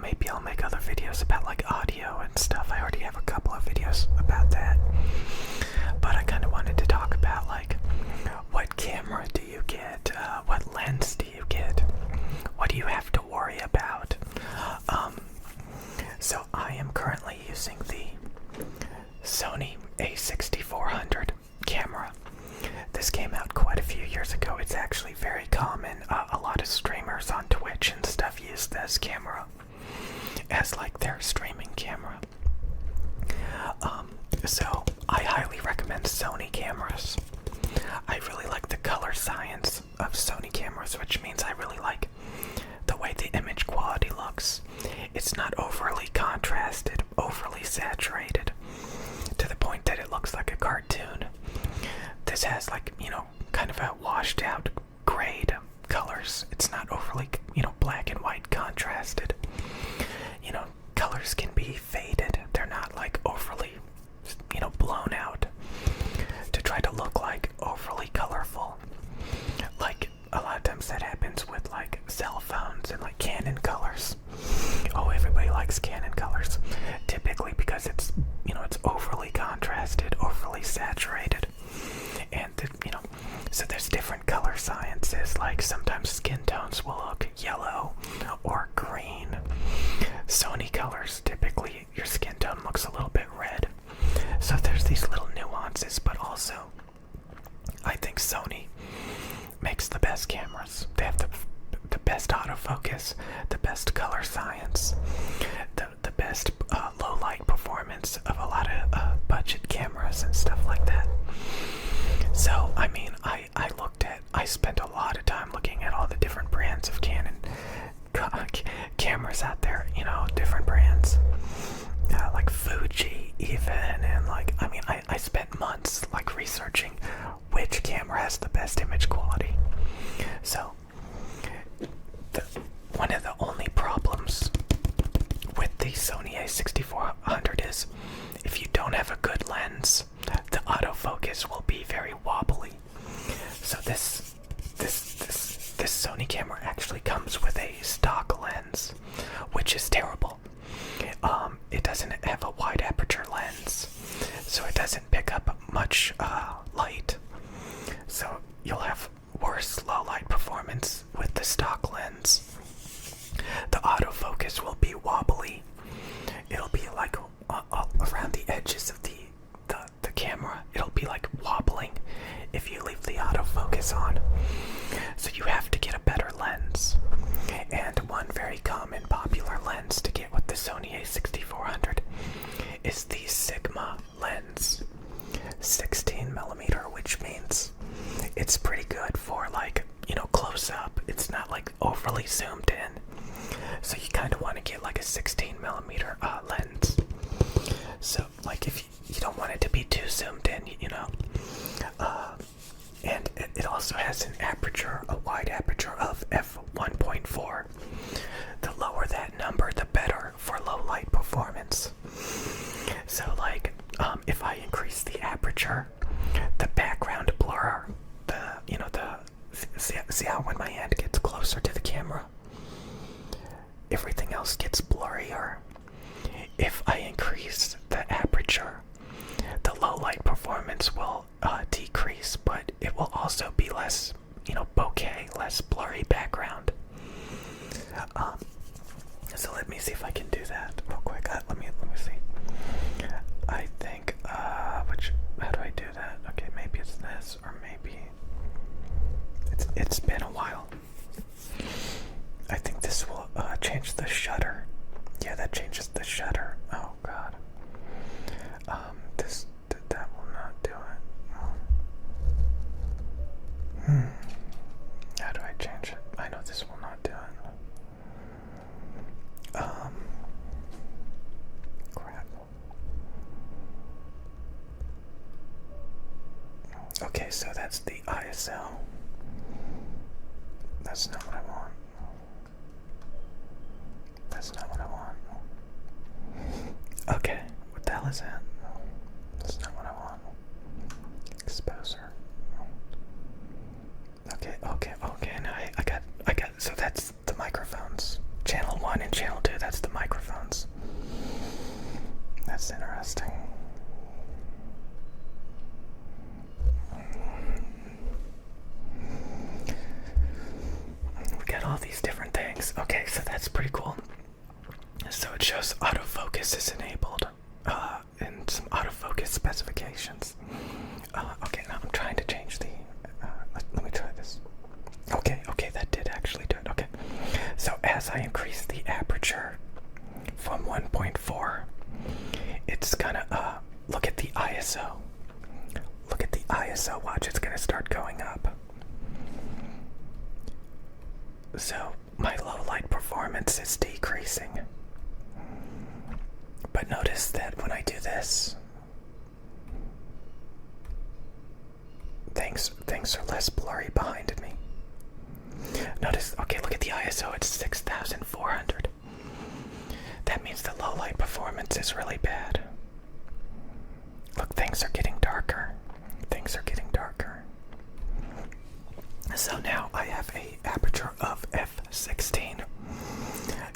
Maybe I'll make other videos about like audio and stuff. I already have a couple of videos about that, but I kind of wanted to talk about like what camera do you get, what lens do you get, what do you have to worry about. So I am currently using the Sony a6400 camera. This came out quite a few years ago. It's actually very common. A lot of streamers on Twitch and stuff use this camera as like their streaming camera. So I highly recommend Sony cameras. I really like the color science of Sony cameras, which means I really like the way the image quality looks. It's not overly contrasted, overly saturated, to the point that it looks like a cartoon. This has like, kind of a washed out grade colors. It's not overly, black and white contrasted. Colors can be faded. They're not like overly, blown out to try to look like overly colorful. Like a lot of times that happens with like cell phones and like Canon colors. Oh, everybody likes Canon colors. Typically because it's, it's overly contrasted, overly saturated. And, so there's different color sciences. Like sometimes skin tones will look yellow or green. Sony colors, typically your skin tone looks a little bit red. So there's these little nuances, but also I think Sony makes the best cameras. They have the best autofocus, the best color science, the best low light performance of a lot of budget cameras and stuff like that. So I mean, I spent a lot of time looking at all the different brands of Canon cameras out there, different brands, like researching which camera has the best image quality. So, one of the only problems with the Sony a6400 is if you don't have a good lens, the autofocus will be very wobbly. So this Sony camera actually comes with a stock lens, which is terrible. It doesn't have a wide aperture lens, so it doesn't pick up much light. So you'll have worse low light performance with the stock lens. The autofocus will be wobbly. It'll be like around the edges of the camera. It'll be like wobbling if you leave the autofocus on. So you have to get a better lens. And one very common popular lens to get with the Sony a6400 is the Sigma lens. 16mm, which means it's pretty good for like, close up. It's not like overly zoomed in. So you kind of want to get like a 16mm lens. So like if you don't want it to be too zoomed in, and it also has an aperture, a wide aperture of f1.4. The lower that number, the better for low light performance. So like, if I increase the aperture, the background blur, see how when my hand gets closer to the camera, everything else gets blurrier. If I increase the aperture, the low light performance will decrease, but it will also be less, bokeh, less blurry background. So let me see if I can do that real quick. Let me see. I think how do I do that? Okay, maybe it's this, or maybe it's been a while. I think this will change the shutter. Yeah, that changes the shutter. Oh god. That will not do it. How do I change it? I know this will not do it. Crap. Okay, so that's the ISO. That's not what I want. That's not what I want. Okay, what the hell is that? That's not what I want. Exposure. Okay, now I got, so that's the microphones. Channel 1 and channel 2, that's the microphones. That's interesting. We got all these different things. Okay, so that's pretty cool. So it shows autofocus is enabled, and some autofocus specifications. Okay, now I'm trying to change the, let me try this. Okay, that did actually do it, okay. So as I increase the aperture from 1.4, it's gonna, look at the ISO. Look at the ISO, watch, it's gonna start going up. So my low light performance is decreasing. But notice that when I do this, things are less blurry behind me. Notice, okay, look at the ISO, it's 6400. That means the low light performance is really bad. Look, things are getting darker. Things are getting darker. So now I have a aperture of f16.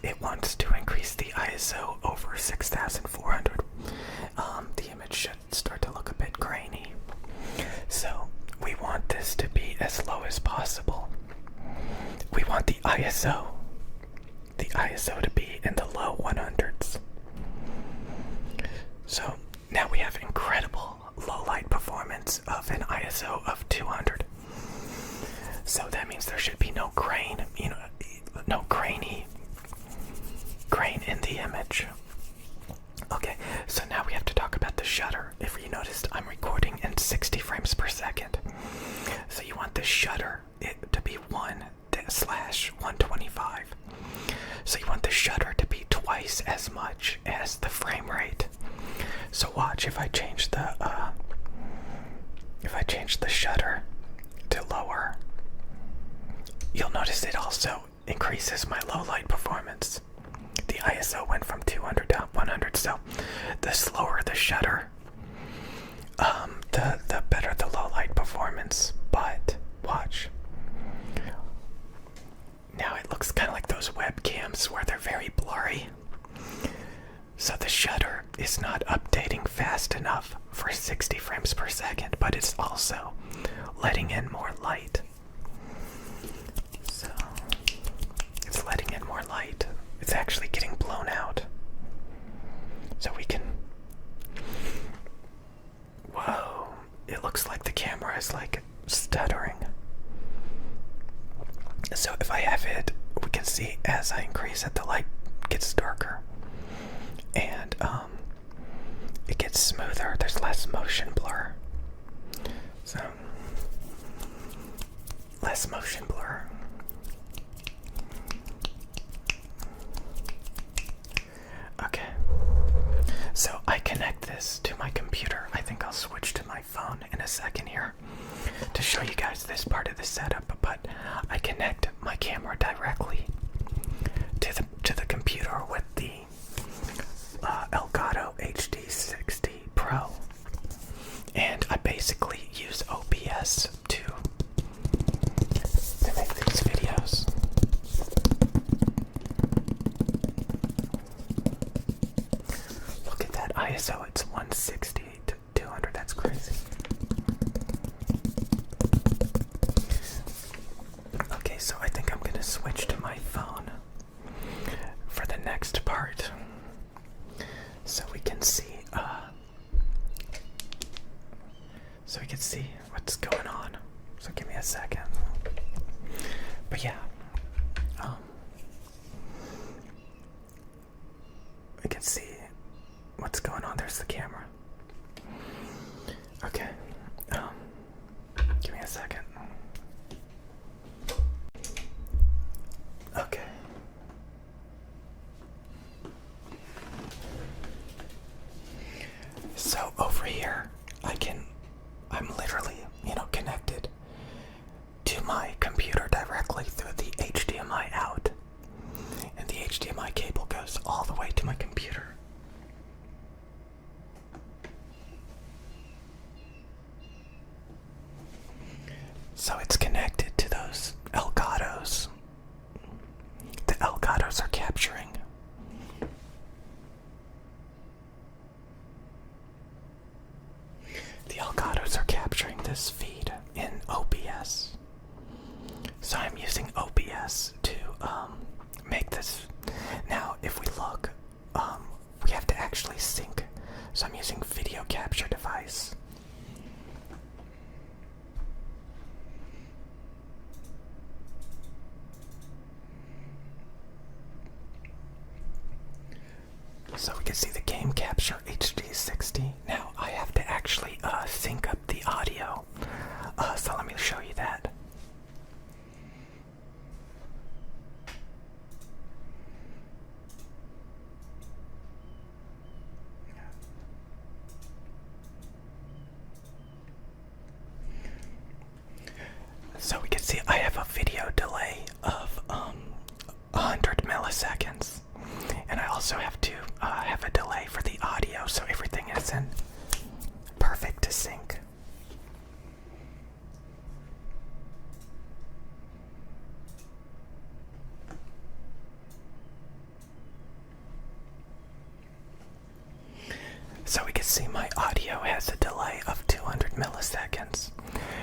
It wants to increase the ISO over 6400. The image should start to look a bit grainy. So we want this to be as low as possible. We want the ISO to be in the low 100s. So now we have incredible low light performance of an ISO of 200. So that means there should be no grain, no grain in the image. Okay, so now we have to talk about the shutter. If you noticed, I'm recording in 60 frames per second. So you want the shutter to be 1/125. So you want the shutter to be twice as much as the frame rate. So watch, if I change the change the shutter to lower, you'll notice it also increases my low light performance. The ISO went from 200 to 100, so the slower the shutter, the better the low light performance. But watch. Now it looks kind of like those webcams where they're very blurry. So the shutter is not updating fast enough for 60 frames per second, but it's also letting in more light. So it's letting in more light. It's actually getting blown out. So we can... Whoa, it looks like the camera is like stuttering. So if I have it, we can see as I increase it, the light gets darker. And it gets smoother. There's less motion blur. So, less motion blur. Okay. So I connect this to my computer. I think I'll switch to my phone in a second here to show you guys this part of the setup, but I connect my camera directly to the computer with the Elgato HD60 Pro, and I basically use OBS to make these videos. Look at that ISO, it's 160 to 200, that's crazy. Okay, so I think I'm gonna switch to my phone for the next part, so we can see what's going on. So give me a second. But yeah, we can see what's going on. There's the camera. Okay, give me a second. Okay. So over here, I'm literally, connected to my computer directly through the HDMI out. And the HDMI cable goes all the way to my computer. So it's connected to those Elgatos. The Elgatos are capturing. The Elgatos are capturing this feed in OBS. So I'm using OBS to make this. Now, if we look, we have to actually sync. So I'm using video capture device. So we can see the game capture HD60. Now I have to actually sync up the audio. So let me show you that. So we can see I have a video delay of 100 milliseconds. And I also have to have a delay for the audio, so everything is in perfect sync. So we can see my audio has a delay of 200 milliseconds.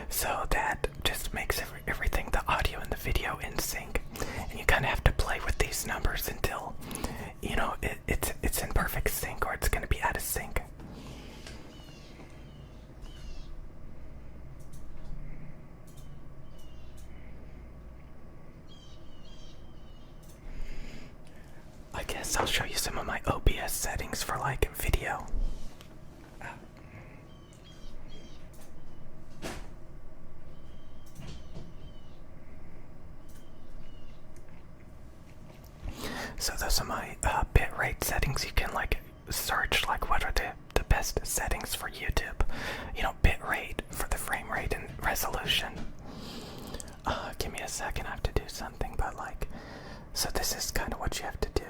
So that just makes everything, the audio and the video, in sync. And you kind of have to play with these numbers until, it's in perfect sync, or it's going to be out of sync. I guess I'll show you some of my OBS settings for video. So those are my bitrate settings. You can search what are the best settings for YouTube. Bitrate for the frame rate, second, I have to do something, but like, so this is kind of what you have to do.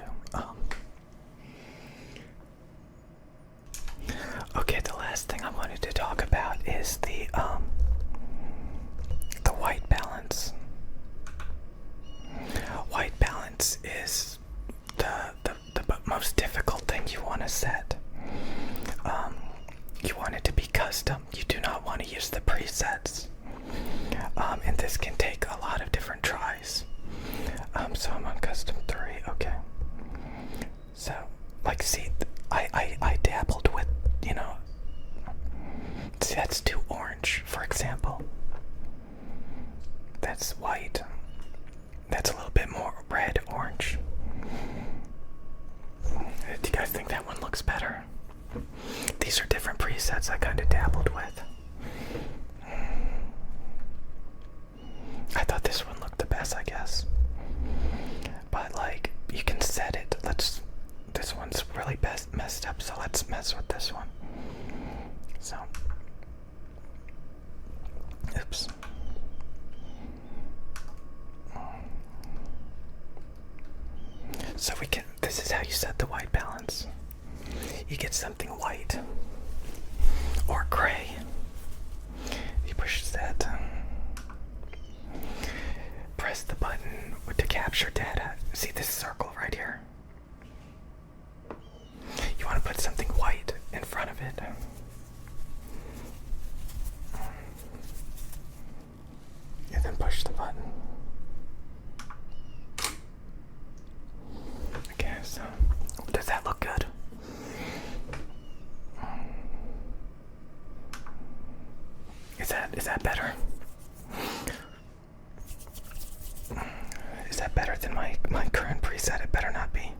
Okay, the last thing I wanted to talk about is the white balance. White balance is the most difficult thing you want to set. You want it to be custom. You do not want to use the presets. And this can take a lot of different tries. So I'm on custom 3, okay. So, like, see, I dabbled with, you know, see, that's too orange, for example. That's white. That's a little bit more red, orange. Do you guys think that one looks better? These are different presets I kind of dabbled with. I thought this one looked the best, I guess. But like, you can set it. This one's really messed up, so let's mess with this one. So, oops. So this is how you set the white balance. You get something white or gray. You push that. Press the button to capture data. See this circle right here? You want to put something white in front of it. And then push the button. Okay, so does that look good? Is that better? Is that better than my current preset? It better not be.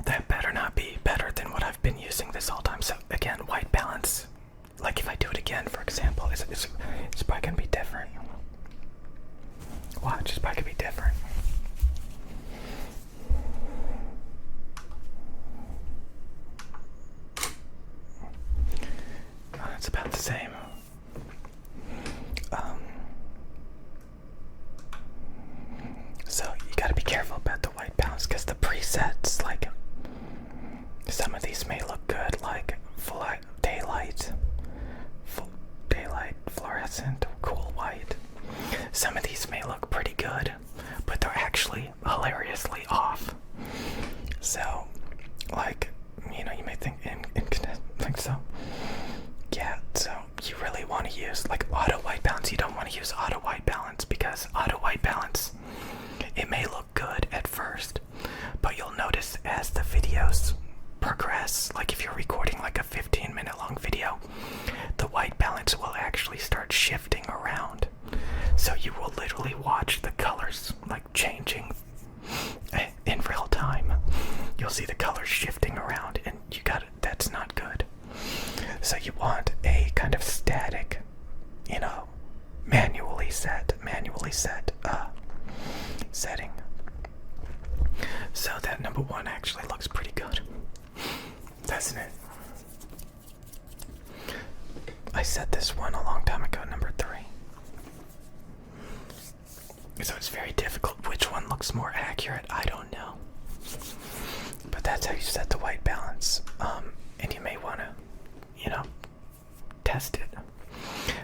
That better not be better than what I've been using this whole time. So again, white balance, like if I do it again, for example, it's probably gonna be different. Watch, it's probably gonna be different. It's about the same. So you gotta be careful about the white balance because the presets, like, some of these may look good, like full daylight, fluorescent, cool white. Some of these may look pretty good, but they're actually hilariously off. So, like, you know, you may think think so. Yeah, so you really want to use like auto white balance. You don't want to use auto white balance because auto white balance, it may look good at first, but you'll notice as the videos progress, like if you're recording like a 15-minute long video, the white balance will actually start shifting around. So you will literally watch the colors like changing in real time. You'll see the colors shifting around and that's not good. So you want a kind of static, you know, manually set setting. So that number 1 actually looks pretty good, doesn't it? I set this one a long time ago, number 3. So it's very difficult. Which one looks more accurate? I don't know. But that's how you set the white balance. And you may want to, you know, test it.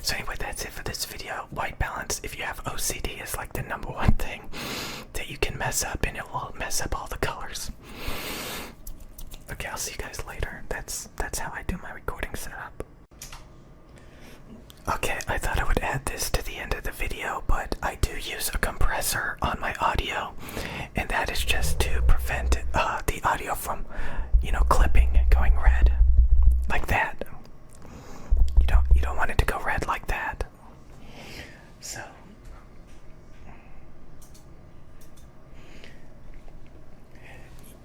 So anyway, that's it for this video. White balance, if you have OCD, is like the number 1 thing that you can mess up, and it will mess up all the colors. Okay, I'll see you guys later. That's how I do my recording setup. Okay, I thought I would add this to the end of the video, but I do use a compressor on my audio, and that is just to prevent the audio from, you know, clipping, going red, like that. You don't want it to go red like that. So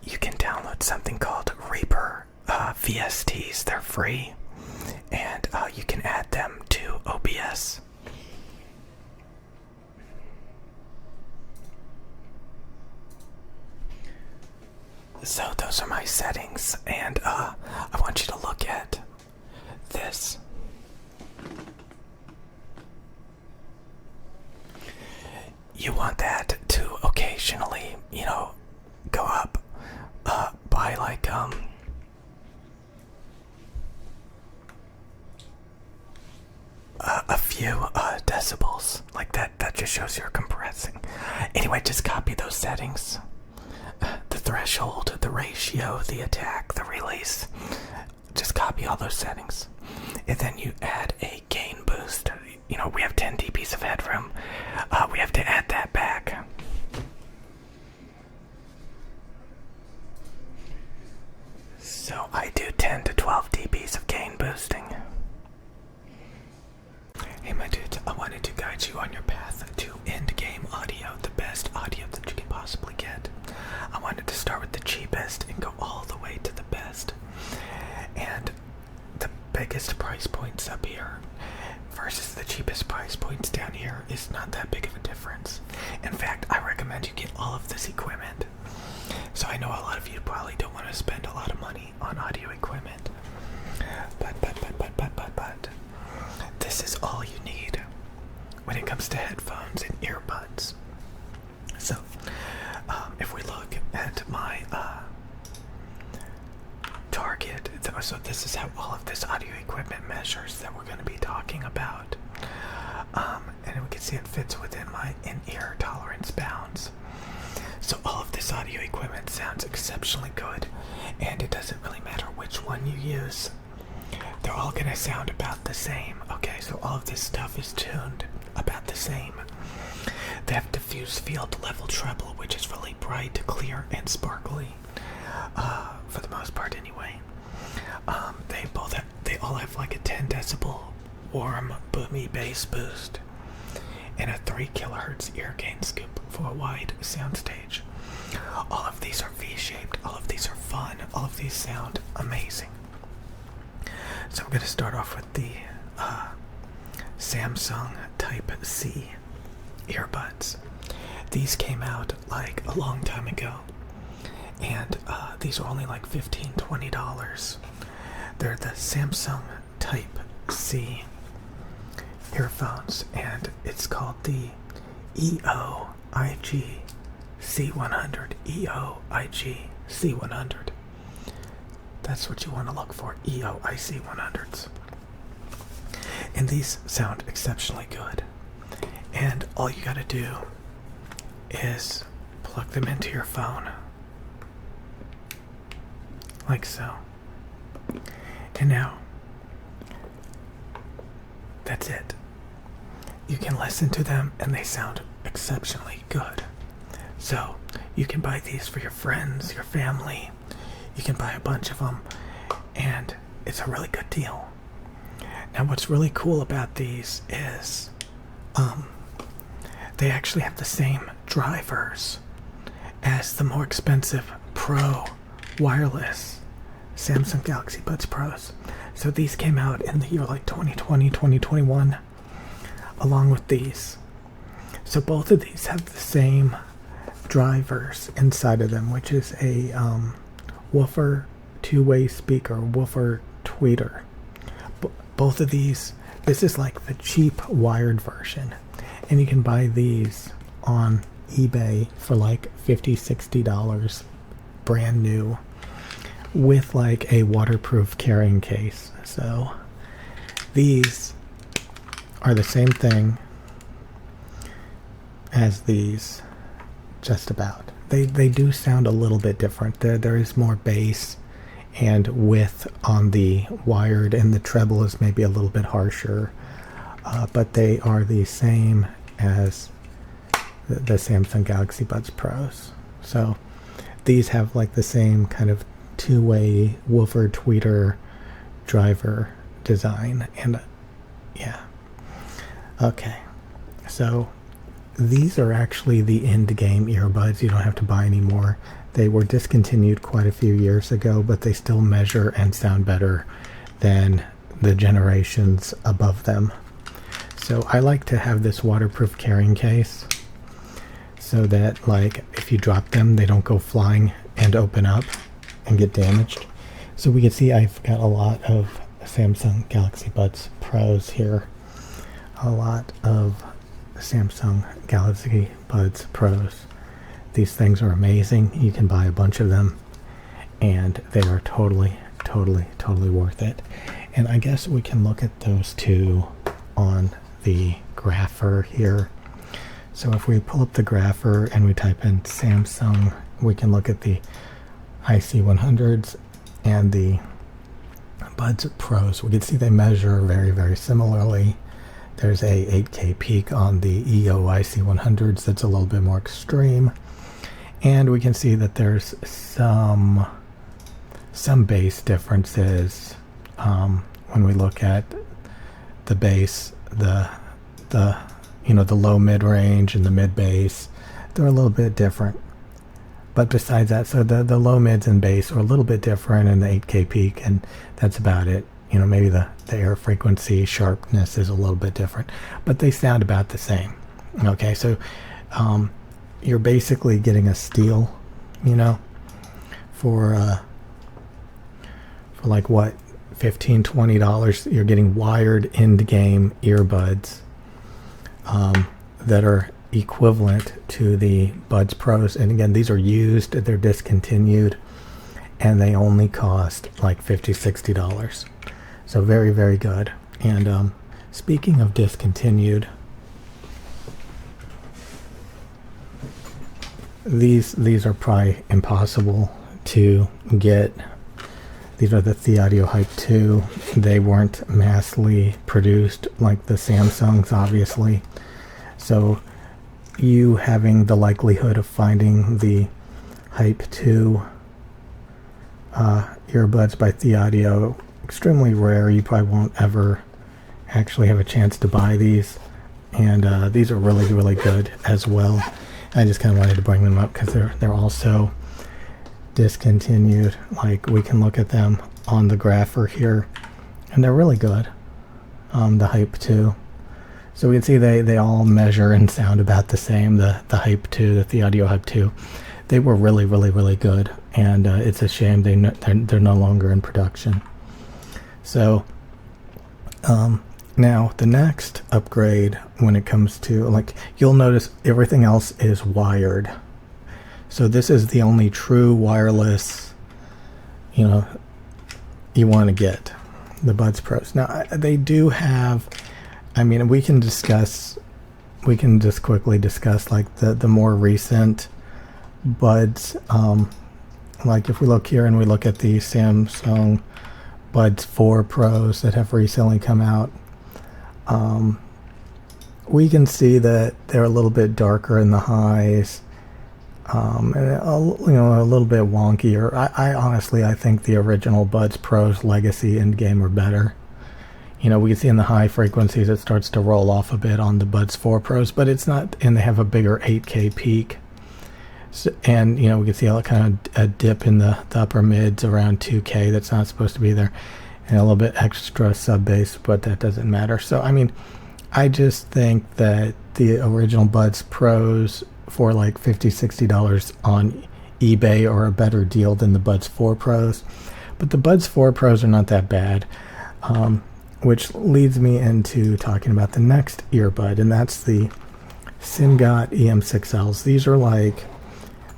you can download something called Reaper VSTs. They're free, and you can add them to OBS. So those are my settings, and I want you to look at this. You want that to occasionally, go up by like a few decibels. Like that just shows you're compressing. Anyway, just copy those settings. The threshold, the ratio, the attack, the release. Just copy all those settings. And then you add a gain boost. We have 10 dBs of headroom. We have to add that back. So I do 10 to 12 dBs of gain boosting. Hey my dude, I wanted to guide you on your path to end-game audio, the best audio that you can possibly get. I wanted to start with the cheapest and go all the way to the best. And the biggest price points up here versus the cheapest price points down here is not that big of a difference. In fact, I recommend you get all of this equipment. So I know a lot of you probably don't want to spend a lot of money on audio equipment. But this is all you need when it comes to headphones and earbuds. So, if we look at my target, so this is how all of this audio equipment measures that we're going to be talking about. And we can see it fits within my in-ear tolerance bounds. So all of this audio equipment sounds exceptionally good, and it doesn't really matter which one you use. They're all going to sound about the same. Okay, so all of this stuff is tuned about the same. They have diffuse field level treble, which is really bright, clear, and sparkly. For the most part anyway. They all have like a 10 decibel warm, boomy bass boost and a 3 kilohertz ear gain scoop for a wide soundstage. All of these are V-shaped, all of these are fun, all of these sound amazing. So we're going to start off with the Samsung Type C earbuds. These came out like a long time ago, and these are only like $15-20. They're the Samsung Type C earphones, and it's called the EOIG C100. EOIG C100. That's what you want to look for, EOIC 100s. And these sound exceptionally good. And all you gotta do is plug them into your phone. Like so. And now, that's it. You can listen to them and they sound exceptionally good. So, you can buy these for your friends, your family. You can buy a bunch of them, and it's a really good deal. Now, what's really cool about these is they actually have the same drivers as the more expensive Pro wireless Samsung Galaxy Buds Pros. So these came out in the year like 2020, 2021, along with these. So both of these have the same drivers inside of them, which is a woofer two-way speaker, woofer tweeter. Both of these, this is like the cheap wired version, and you can buy these on eBay for like $50-60 brand new with like a waterproof carrying case. So these are the same thing as these, just about. They do sound a little bit different. There is more bass and width on the wired, and the treble is maybe a little bit harsher, but they are the same as the Samsung Galaxy Buds Pros. So these have like the same kind of two-way woofer tweeter driver design, and yeah. Okay, so these are actually the end-game earbuds. You don't have to buy any more. They were discontinued quite a few years ago, but they still measure and sound better than the generations above them. So I like to have this waterproof carrying case so that, like, if you drop them, they don't go flying and open up and get damaged. So we can see I've got a lot of Samsung Galaxy Buds Pros here. A lot of Samsung Galaxy Buds Pros. These things are amazing. You can buy a bunch of them and they are totally worth it. And I guess we can look at those two on the grapher here. So if we pull up the grapher and we type in Samsung, we can look at the IC100s and the Buds Pros. We can see they measure very similarly. There's a 8K peak on the EO IC100s that's a little bit more extreme. And we can see that there's some base differences when we look at the bass, the low mid range and the mid bass. They're a little bit different. But besides that, so the low mids and bass are a little bit different in the 8K peak, and that's about it. Maybe the air frequency sharpness is a little bit different, but they sound about the same. Okay, so you're basically getting a steal, for like what, $15-20. You're getting wired in-game earbuds that are equivalent to the Buds Pros. And again, these are used, they're discontinued, and they only cost like $50-60. So very good. And speaking of discontinued, these are probably impossible to get. These are the Theaudio Hype 2. They weren't massively produced like the Samsungs, obviously. So you having the likelihood of finding the Hype 2 earbuds by Theaudio, extremely rare. You probably won't ever actually have a chance to buy these. And these are really good as well. I just kind of wanted to bring them up because they're also discontinued. Like, we can look at them on the grapher here, and they're really good. The Hype 2. So we can see they all measure and sound about the same. The Hype 2, the Theaudio Hype 2, they were really good, and it's a shame they're no longer in production. So now the next upgrade, when it comes to, like, you'll notice everything else is wired. So this is the only true wireless, you want to get, the Buds Pros. Now they do have, we can just quickly discuss like the more recent Buds. Like if we look here and we look at the Samsung Buds 4 Pros that have recently come out, we can see that they're a little bit darker in the highs, and a little bit wonkier. I honestly think the original Buds Pros Legacy Endgame are better. We can see in the high frequencies it starts to roll off a bit on the Buds 4 Pros, but it's not, and they have a bigger 8K peak. So, and we can see a kind of a dip in the upper mids around 2K that's not supposed to be there, and a little bit extra sub bass, but that doesn't matter. So I just think that the original Buds Pros for like $50-60 on eBay are a better deal than the Buds 4 Pros, but the Buds 4 Pros are not that bad. Which leads me into talking about the next earbud, and that's the SimGot EM6Ls. These are like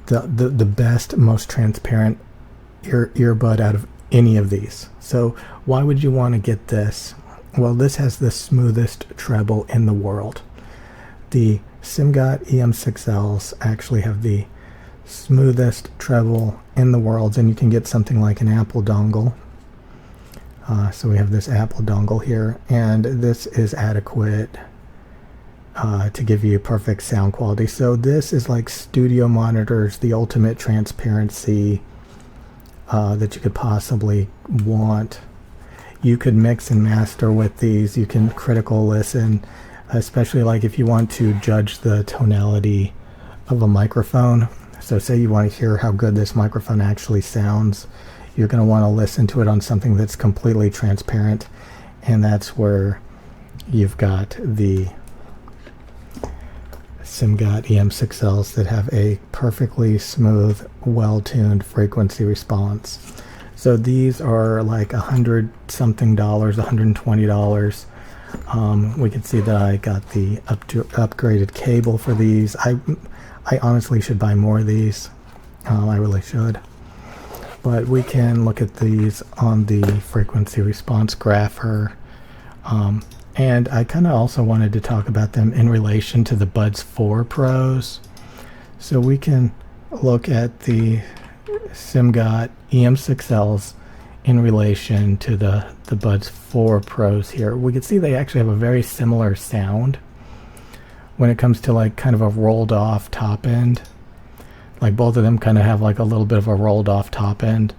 the best, most transparent earbud out of any of these. So why would you want to get this? Well, this has the smoothest treble in the world. The SimGot EM6Ls actually have the smoothest treble in the world, and you can get something like an Apple dongle. So we have this Apple dongle here, and this is adequate to give you perfect sound quality. So this is like studio monitors, the ultimate transparency that you could possibly want. You could mix and master with these. You can critical listen, especially like if you want to judge the tonality of a microphone. So say you want to hear how good this microphone actually sounds. You're going to want to listen to it on something that's completely transparent, and that's where you've got the SimGot EM6Ls that have a perfectly smooth, well-tuned frequency response. So these are like $100 something, $120. We can see that I got the upgraded cable for these. I honestly should buy more of these. I really should. But we can look at these on the frequency response grapher. And I kind of also wanted to talk about them in relation to the Buds 4 Pros. So we can look at the SimGot EM6Ls in relation to the Buds 4 Pros here. We can see they actually have a very similar sound when it comes to like kind of a rolled off top end. Like both of them kind of have like a little bit of a rolled off top end.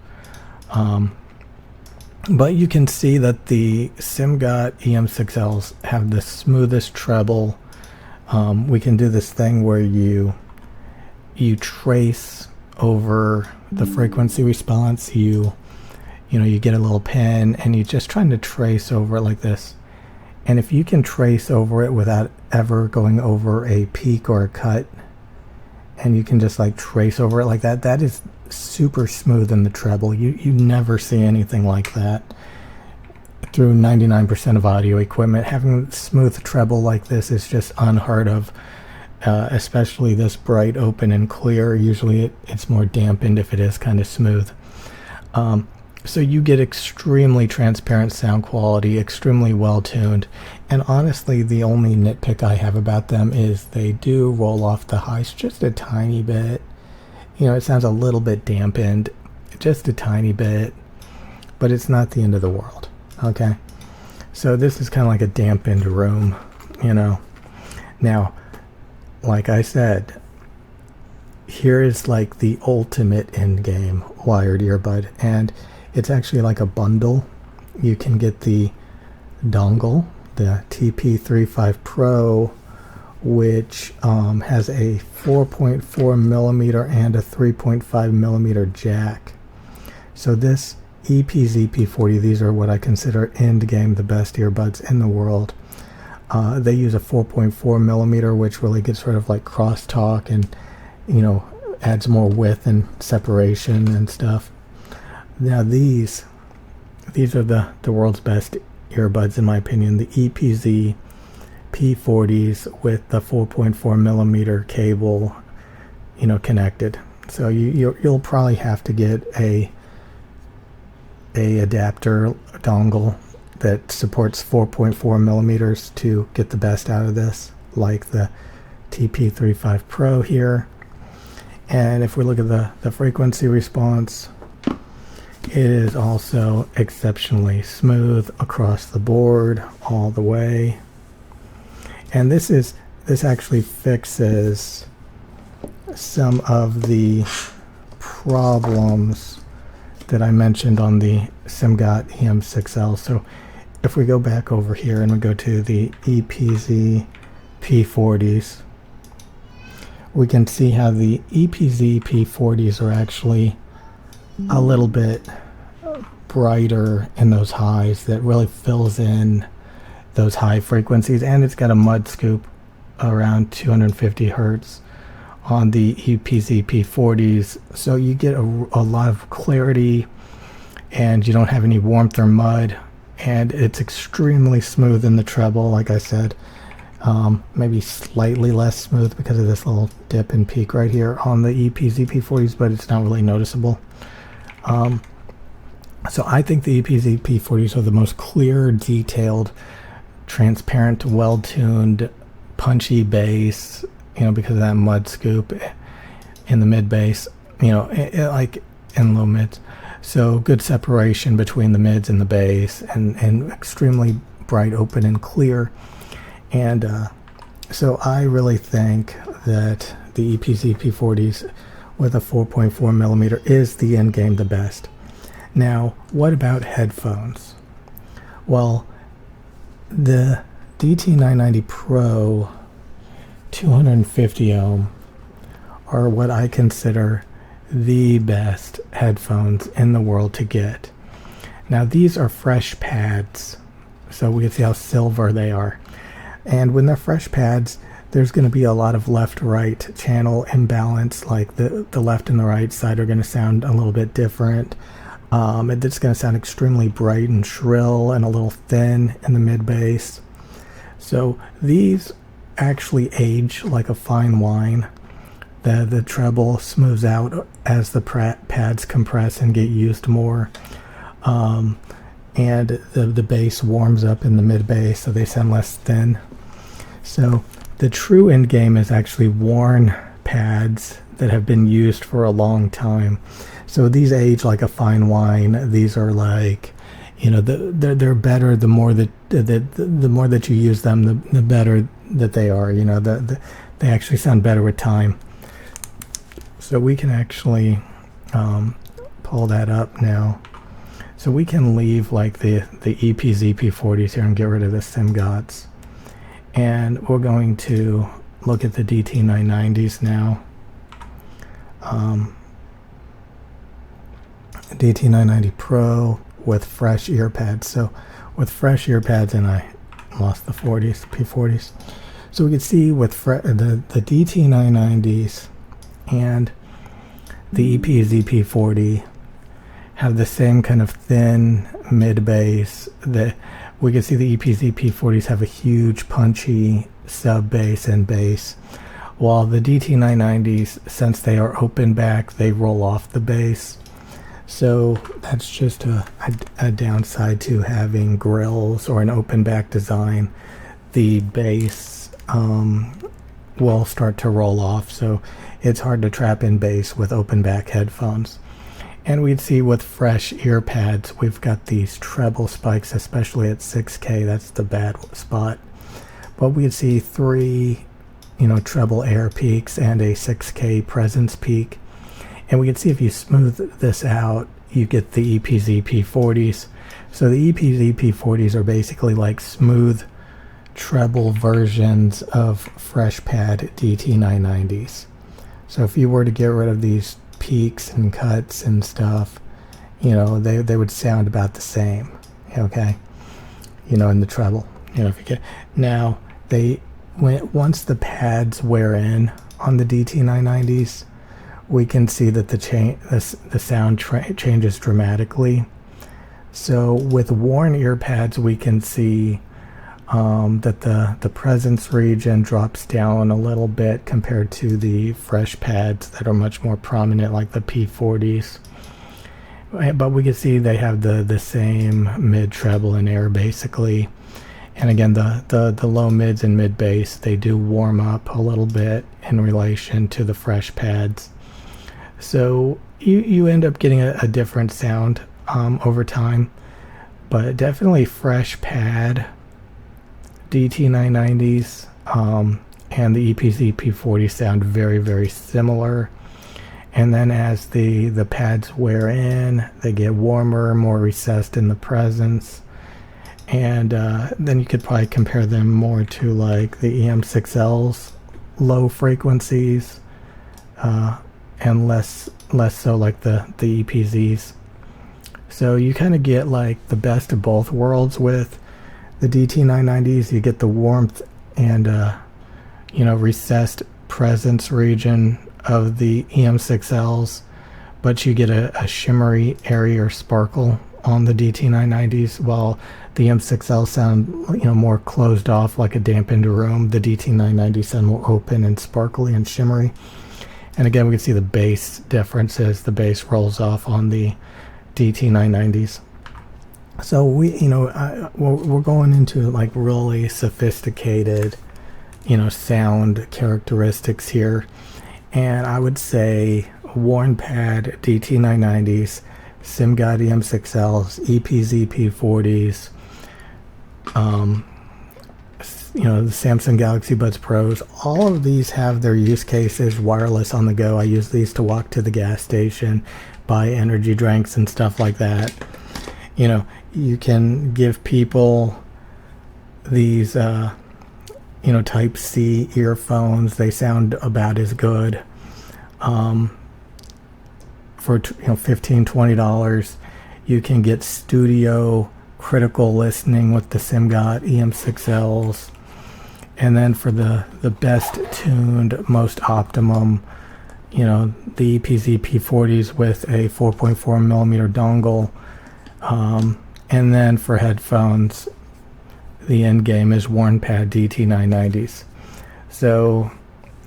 But you can see that the SimGot EM6Ls have the smoothest treble. We can do this thing where you trace over the frequency response. You get a little pen and you're just trying to trace over it like this. And if you can trace over it without ever going over a peak or a cut, and you can just like trace over it like that, that is super smooth in the treble. You never see anything like that through 99% of audio equipment. Having smooth treble like this is just unheard of, especially this bright, open, and clear. Usually it's more dampened if it is kind of smooth. So you get extremely transparent sound quality, extremely well tuned, and honestly the only nitpick I have about them is they do roll off the highs just a tiny bit. It sounds a little bit dampened, just a tiny bit, but it's not the end of the world. Okay, so this is kind of like a dampened room, Now, like I said, here is like the ultimate end game wired earbud, and it's actually like a bundle. You can get the dongle, the TP35 Pro, which has a 4.4 millimeter and a 3.5 millimeter jack. So this EP-ZP40, these are what I consider end game the best earbuds in the world. They use a 4.4 millimeter, which really gets rid of like crosstalk and adds more width and separation and stuff. Now these are the world's best earbuds in my opinion. The EPZ P40s with the 4.4 millimeter cable, connected. So you'll probably have to get a adapter dongle that supports 4.4 millimeters to get the best out of this, like the TP35 Pro here. And if we look at the frequency response, it is also exceptionally smooth across the board all the way. And this actually fixes some of the problems that I mentioned on the SimGot EM6L. So if we go back over here and we go to the EPZ P40s, we can see how the EPZ P40s are actually a little bit brighter in those highs. That really fills in those high frequencies, and it's got a mud scoop around 250 hertz on the EPZ P40s, so you get a lot of clarity and you don't have any warmth or mud, and it's extremely smooth in the treble. Like I said, maybe slightly less smooth because of this little dip and peak right here on the EPZ P40s, but it's not really noticeable. So I think the EPZ P40s are the most clear, detailed, transparent, well-tuned, punchy bass, because of that mud scoop in the mid bass, like in low mids. So good separation between the mids and the bass, and extremely bright, open, and clear. And so I really think that the EPZ P40s with a 4.4 millimeter is the end game the best. Now, what about headphones? Well, the DT990 Pro 250 ohm are what I consider the best headphones in the world to get. Now these are fresh pads, so we can see how silver they are. And when they're fresh pads, there's going to be a lot of left-right channel imbalance. Like the left and the right side are going to sound a little bit different. It's going to sound extremely bright and shrill and a little thin in the mid bass. So these actually age like a fine wine. The treble smooths out as the pads compress and get used more. And the bass warms up in the mid bass, so they sound less thin. So the true end game is actually worn pads that have been used for a long time. So these age like a fine wine. These are like, they're better the more that the more that you use them, the better that they are. They actually sound better with time. So we can actually pull that up now. So we can leave like the EPs, EP40s here and get rid of the SimGots. And we're going to look at the DT990s now. DT990 Pro with fresh ear pads. So with fresh ear pads, and I lost the P40s. So we can see with the DT990s and the EPs, EP40 have the same kind of thin mid bass. That we can see the EPs, EP40s have a huge punchy sub bass and bass, while the DT990s, since they are open back, they roll off the bass. So that's just a downside to having grills or an open back design. The bass will start to roll off, so it's hard to trap in bass with open back headphones. And we'd see with fresh ear pads, we've got these treble spikes, especially at 6K. That's the bad spot. But we'd see 3 treble air peaks and a 6K presence peak. And we can see if you smooth this out, you get the EPs, EP40s. So the EPs, EP40s are basically like smooth treble versions of fresh pad DT990s. So if you were to get rid of these peaks and cuts and stuff, they would sound about the same, okay? In the treble. If you get now, once the pads wear in on the DT990s, we can see that the sound changes dramatically. So with worn ear pads, we can see that the presence region drops down a little bit compared to the fresh pads that are much more prominent, like the P40s. But we can see they have the same mid, treble, and air basically. And again, the low mids and mid bass, they do warm up a little bit in relation to the fresh pads. So you end up getting a different sound over time. But definitely fresh pad DT990s and the EPs, EP40 sound very, very similar. And then as the pads wear in, they get warmer, more recessed in the presence. And then you could probably compare them more to like the EM6L's low frequencies and less so like the EPZs. So you kind of get like the best of both worlds with the DT990s. You get the warmth and recessed presence region of the EM6Ls, but you get a shimmery, airier sparkle on the DT990s, while the M6L sound more closed off, like a dampened room. The DT990s sound more open and sparkly and shimmery. And again, we can see the bass differences. The bass rolls off on the DT990s. So we're going into like really sophisticated, sound characteristics here. And I would say worn pad DT990s, SimGot EM6Ls, EPs, EP40s, the Samsung Galaxy Buds Pros, all of these have their use cases wireless on the go. I use these to walk to the gas station, buy energy drinks and stuff like that. You can give people these Type C earphones. They sound about as good for $15-20. You can get studio critical listening with the SimGot EM6Ls, And then for the best tuned, most optimum, the EPZ P40s with a 4.4 millimeter dongle. And then for headphones, the end game is Warnpad DT990s. So,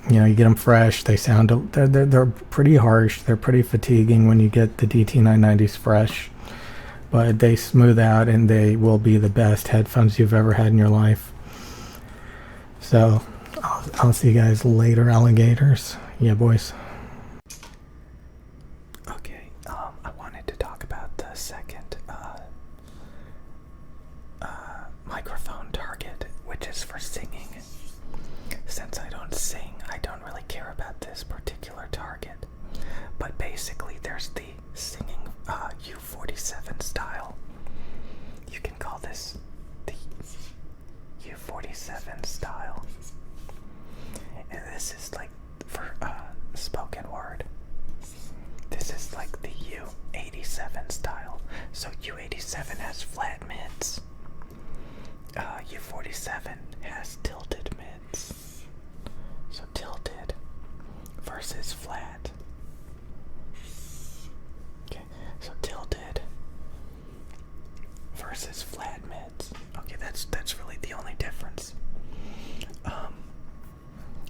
you get them fresh. They sound, they're pretty harsh. They're pretty fatiguing when you get the DT990s fresh. But they smooth out and they will be the best headphones you've ever had in your life. So, I'll see you guys later, alligators. Yeah, boys. Okay, I wanted to talk about the second microphone target, which is for singing. Since I don't sing, I don't really care about this particular target. But basically, there's the singing U47 style. You can call this the U47 style. And this is like for spoken word. This is like the U87 style. So U87 has flat mids. U47 has tilted mids. So tilted versus flat. Okay, so tilted versus flat mids. Okay, that's really the only difference.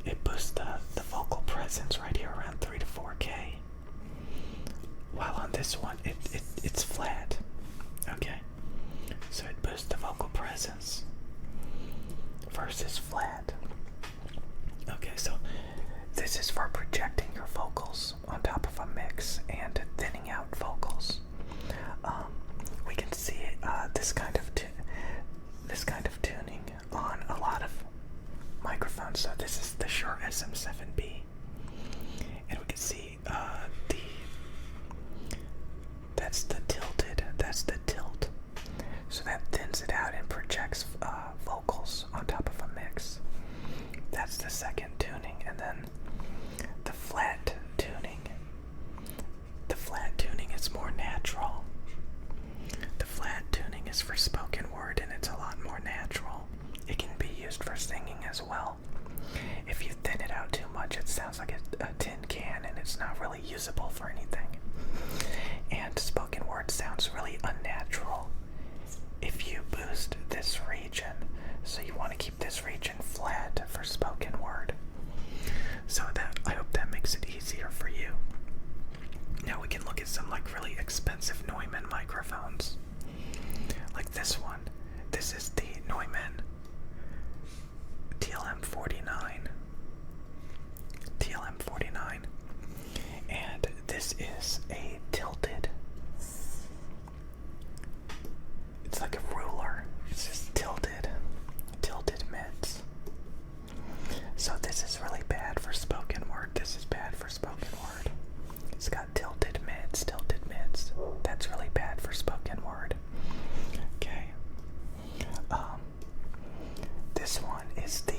It boosts the vocal presence right here around 3 to 4K. While on this one, it's flat. Okay, so it boosts the vocal presence versus flat. Okay, so this is for projecting your vocals on top of a mix and thinning out vocals. We can see this kind of tuning on a lot of microphones. So this is the Shure SM7B, and we can see that's the tilt. So that thins it out and projects vocals on top of a mix. That's the second tuning, and then the flat tuning. The flat tuning is more natural. The flat tuning is for spoken word, and it's a lot more natural. It can be used for singing as well. If you thin it out too much, it sounds like a tin can, and it's not really usable for anything. And spoken word sounds really unnatural if you boost this region. So you want to keep this region flat for spoken word. So I hope that makes it easier for you. Now we can look at some like really expensive Neumann microphones. Like this one. This is the Neumann TLM49. And this is a tilted. It's like a ruler. It's just tilted mids. So this is really bad for spoken word. This is bad for spoken word. It's got tilted mids. That's really bad for spoken word. Okay. This one is the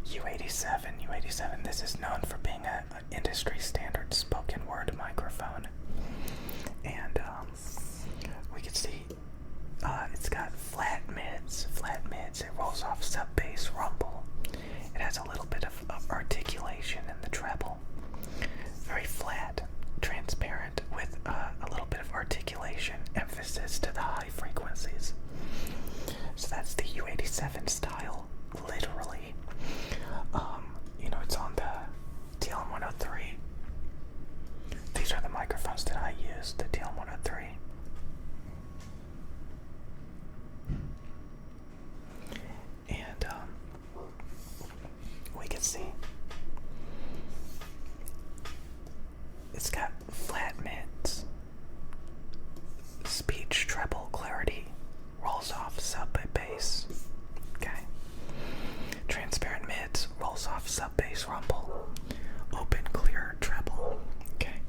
U87. This is known for being an industry standard spoken word microphone. And we can see it's got flat mids. It rolls off sub bass rumble. It has a little bit of articulation in the treble. Very flat, transparent, with a little bit of articulation, emphasis to the high frequencies. So that's the U87 style, literally. It's on the TLM103. These are the microphones that I use, the TLM103. And we can see it's got flat mids, speech treble clarity, rolls off sub bass. Okay. Transparent mids, rolls off sub bass rumble, open clear treble. Okay.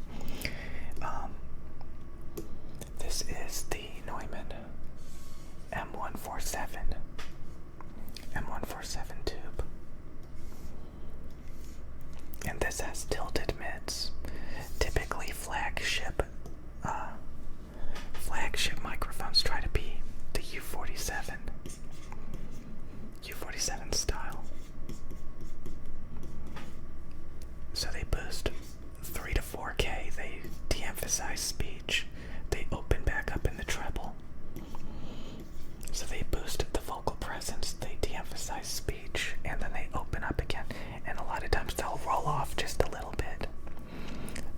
This is the Neumann M147 tube. And this has tilted mids. Typically flagship microphones try to be the U47. 47 style. So they boost 3 to 4K, they de-emphasize speech, they open back up in the treble. So they boost the vocal presence, they de-emphasize speech, and then they open up again. And a lot of times they'll roll off just a little bit.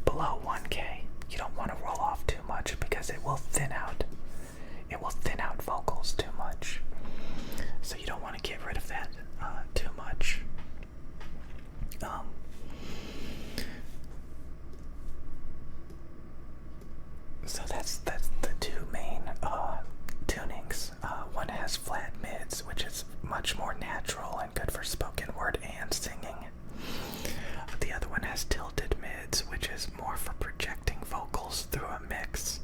Below 1K, you don't want to roll off too much because it will thin out. It will thin out vocals too much. So you don't want to get rid of that too much. So that's the two main tunings. One has flat mids, which is much more natural and good for spoken word and singing. The other one has tilted mids, which is more for projecting vocals through a mix.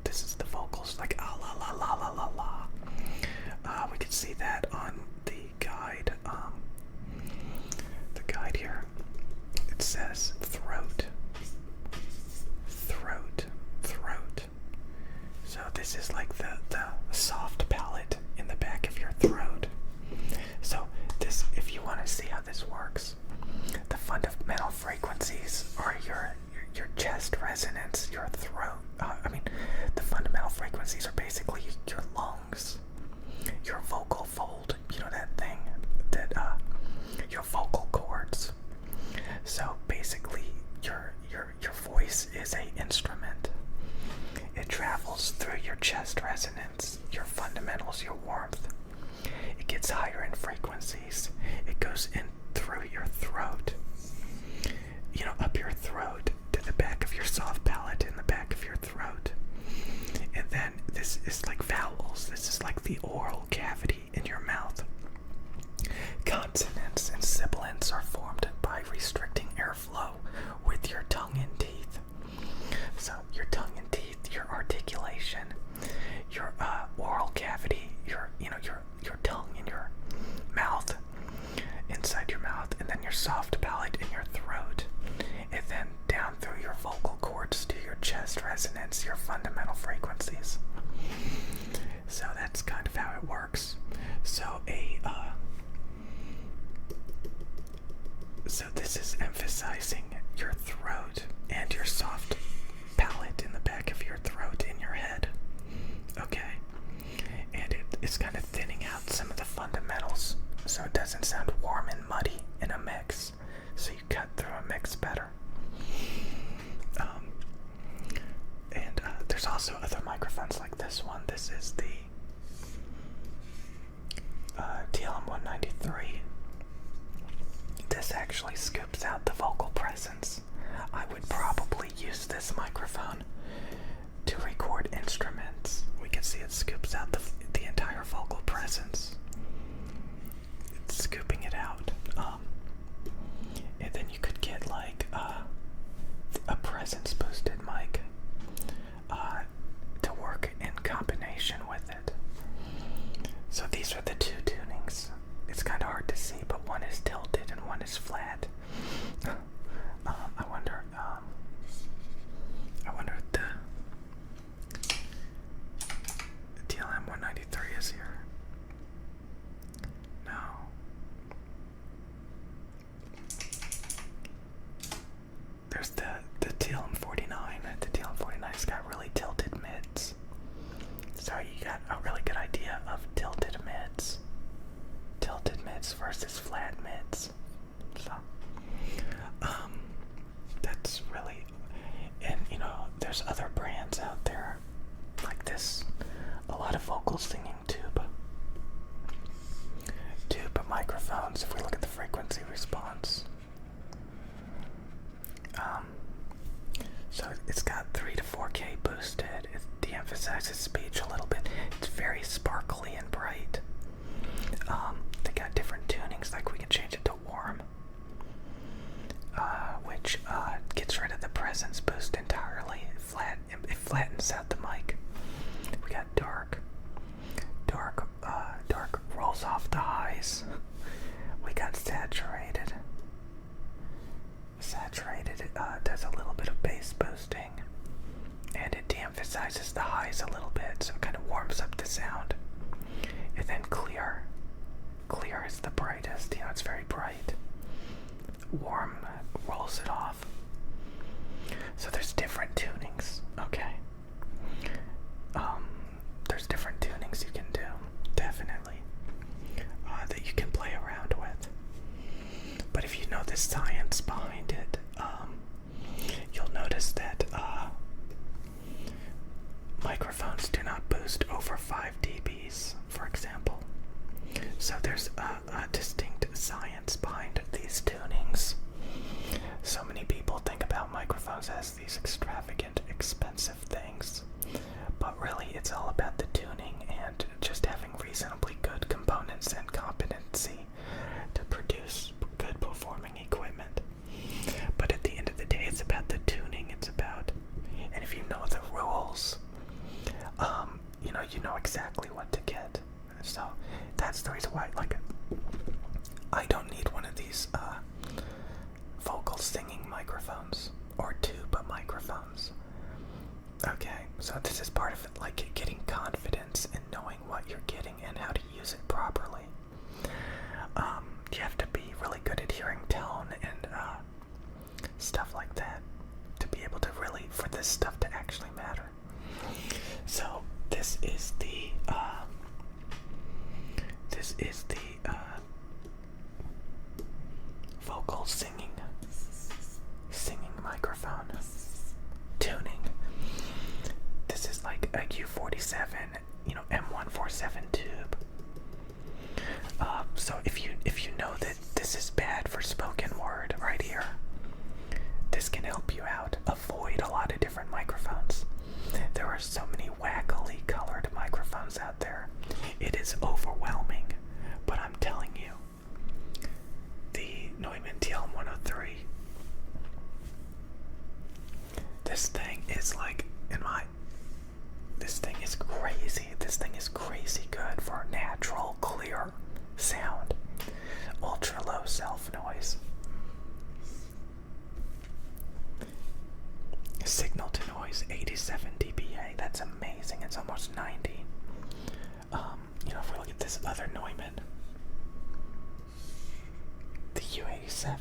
This is the vocals like ah la la la la la la. We can see that on the guide. The guide here, it says throat, throat, throat. So this is like the soft palate in the back of your throat. So this, if you want to see how this works, the fundamental frequencies are your chest resonance, your throat. The fundamental frequencies are basically your lungs, your vocal fold. You know that thing that your vocal cords. So basically, your voice is an instrument. It travels through your chest resonance, your fundamentals, your warmth. It gets higher in frequencies. It goes in through your throat, up your throat to the back of your soft palate in the back of your throat. And then this is like vowels. This is like the oral cavity in your mouth. Consonants and sibilants are formed by restricting airflow with your tongue and teeth. So your tongue and teeth, your articulation, your oral cavity, your tongue in your mouth, inside your mouth, and then your soft palate in your throat, and then down through your vocal cords to your chest resonance, your fundamental frequencies. So that's kind of how it works. So so this is emphasizing your throat and your soft palate in the back of your throat in your head. Okay? And it's kind of thinning out some of the fundamentals so it doesn't sound warm and muddy in a mix. So you cut through a mix better. And there's also other microphones like this one. This is the TLM-193. This actually scoops out the vocal presence. I would probably use this microphone to record instruments. We can see it scoops out the entire vocal presence. It's scooping it out. And then you could get like a presence boosted mic to work in combination with it. So these are the two tunings. It's kind of hard to see, but one is tilted and one is flat. I wonder if the TLM-193 is here. No. There's the TLM-49. The TLM-49's got really tilted mids. So you got a really good idea of tilted mids. Tilted mids versus flat mids. So, that's really, and there's other brands out there like this. A lot of vocal singing tube microphones. If we look at the frequency response, so it's got 3 to 4K boosted. It de-emphasizes speech a little bit. It's very sparkly and bright. They got different tunings, like we can change it to warm, which gets rid of the presence boost entirely. It flattens out the mic. We got dark rolls off the highs. We got it's very bright. Warm rolls it off. So there's different tunings, okay? There's different tunings you can do, definitely, that you can play around with. But if you know the science behind it, you'll notice that microphones do not boost over 5 dBs, for example. So there's a distinct science behind these tunings. So many people think about microphones as these extravagant, expensive things, but really it's all about the tuning and just having reasonably good components and competency to produce good performing equipment. But at the end of the day, it's about the tuning. It's about, and if you know the rules, you know exactly what to get. So that's the reason why, like, I don't need one of these vocal singing microphones or tube microphones. Okay, so this is part of it, like getting confidence in knowing what you're getting and how to use it properly. You have to be really good at hearing tone and stuff like that to be able to really, for this stuff to actually matter. So this is the vocal singing microphone tuning. This is like a Q47, M147 tube. So if you know that this is bad for spoken word right here, this can help you out. Avoid a lot of different microphones. There are so many wackily colored microphones out there. It is overwhelming, but I'm telling you, the Neumann TL103, this thing is like, this thing is crazy. This thing is crazy good for natural, clear sound. Ultra low self noise. Signal to noise 87 dBA. That's amazing. It's almost 90. If we look at this other Neumann, the U87,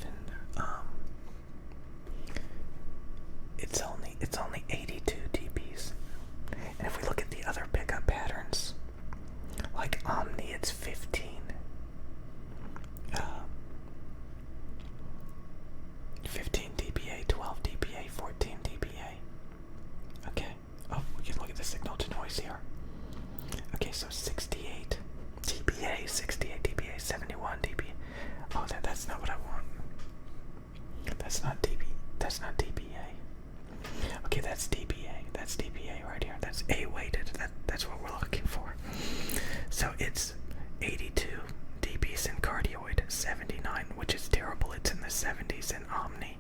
it's only 82 dBs. And if we look at the other pickup patterns, like Omni, it's 15. 15 dBA, 12 dBA, 14 dBA. Okay. Oh, we can look at the signal to noise here. Okay, so 68 dBA, 68 dBA, 71 dB. Oh, that's not what I want. That's not dBA. Okay, that's dBA. That's dBA right here. That's A-weighted. That's what we're looking for. So it's 82 dBs in cardioid, 79, which is terrible. It's in the 70s in Omni.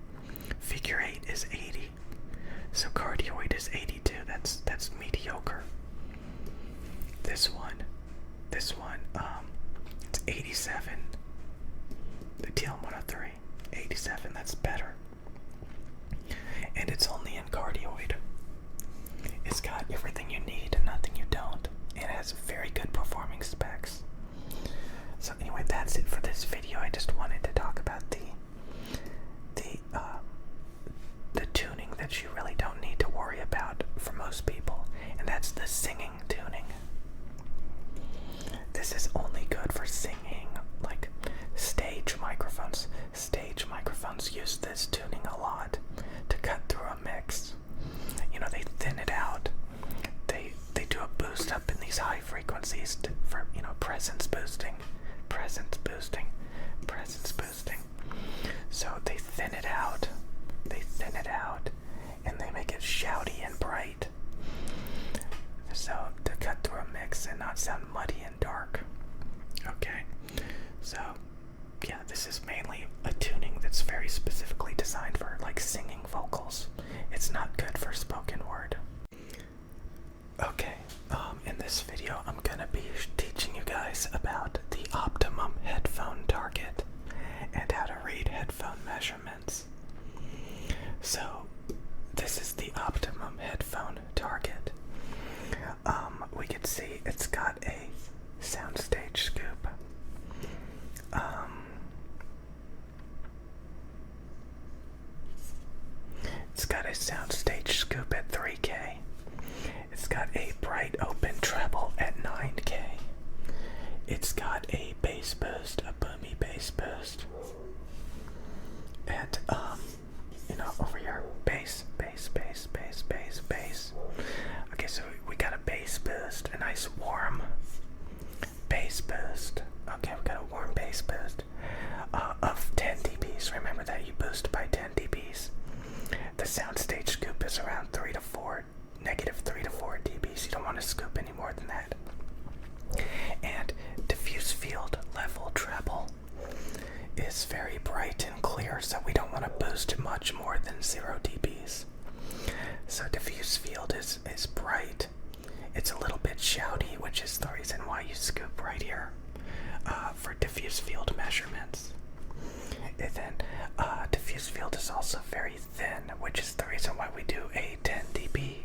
Figure 8 is 80. So cardioid is 82. That's mediocre. This one, it's 87. The TL103, 87. That's better. And it's only in cardioid. It's got everything you need and nothing you don't. It has very good performing specs. So anyway, that's it for this video. I just wanted to talk about the tuning that you really don't need to worry about for most people, and that's the singing tuning. This is only good for singing, like stage microphones. Stage microphones use this tuning a lot to cut through a mix. They thin it out. They do a boost up in these high frequencies for presence boosting. So they thin it out. And they make it shouty and bright. So to cut through a mix and not sound muddy and dark. Okay. So yeah, this is mainly a tuning that's very specifically designed for like singing vocals. It's not good for spoken word. Okay, in this video I'm gonna be teaching you guys about the optimum headphone target and how to read headphone measurements. So this is the optimum headphone target. We can see it's got a soundstage scoop. at over here, bass, bass, bass, bass, bass, bass. Okay, so we got a bass boost, a nice warm bass boost. Okay, we got a warm bass boost of 10 dBs. Remember that you boost by 10 dBs. The soundstage scoop is around negative 3 to 4 dBs. You don't want to scoop any more than that. And diffuse field level treble is very bright and clear, so we don't want to boost much more than 0 dBs. So diffuse field is bright. It's a little bit shouty, which is the reason why you scoop right here for diffuse field measurements. And then diffuse field is also very thin, which is the reason why we do a 10 dB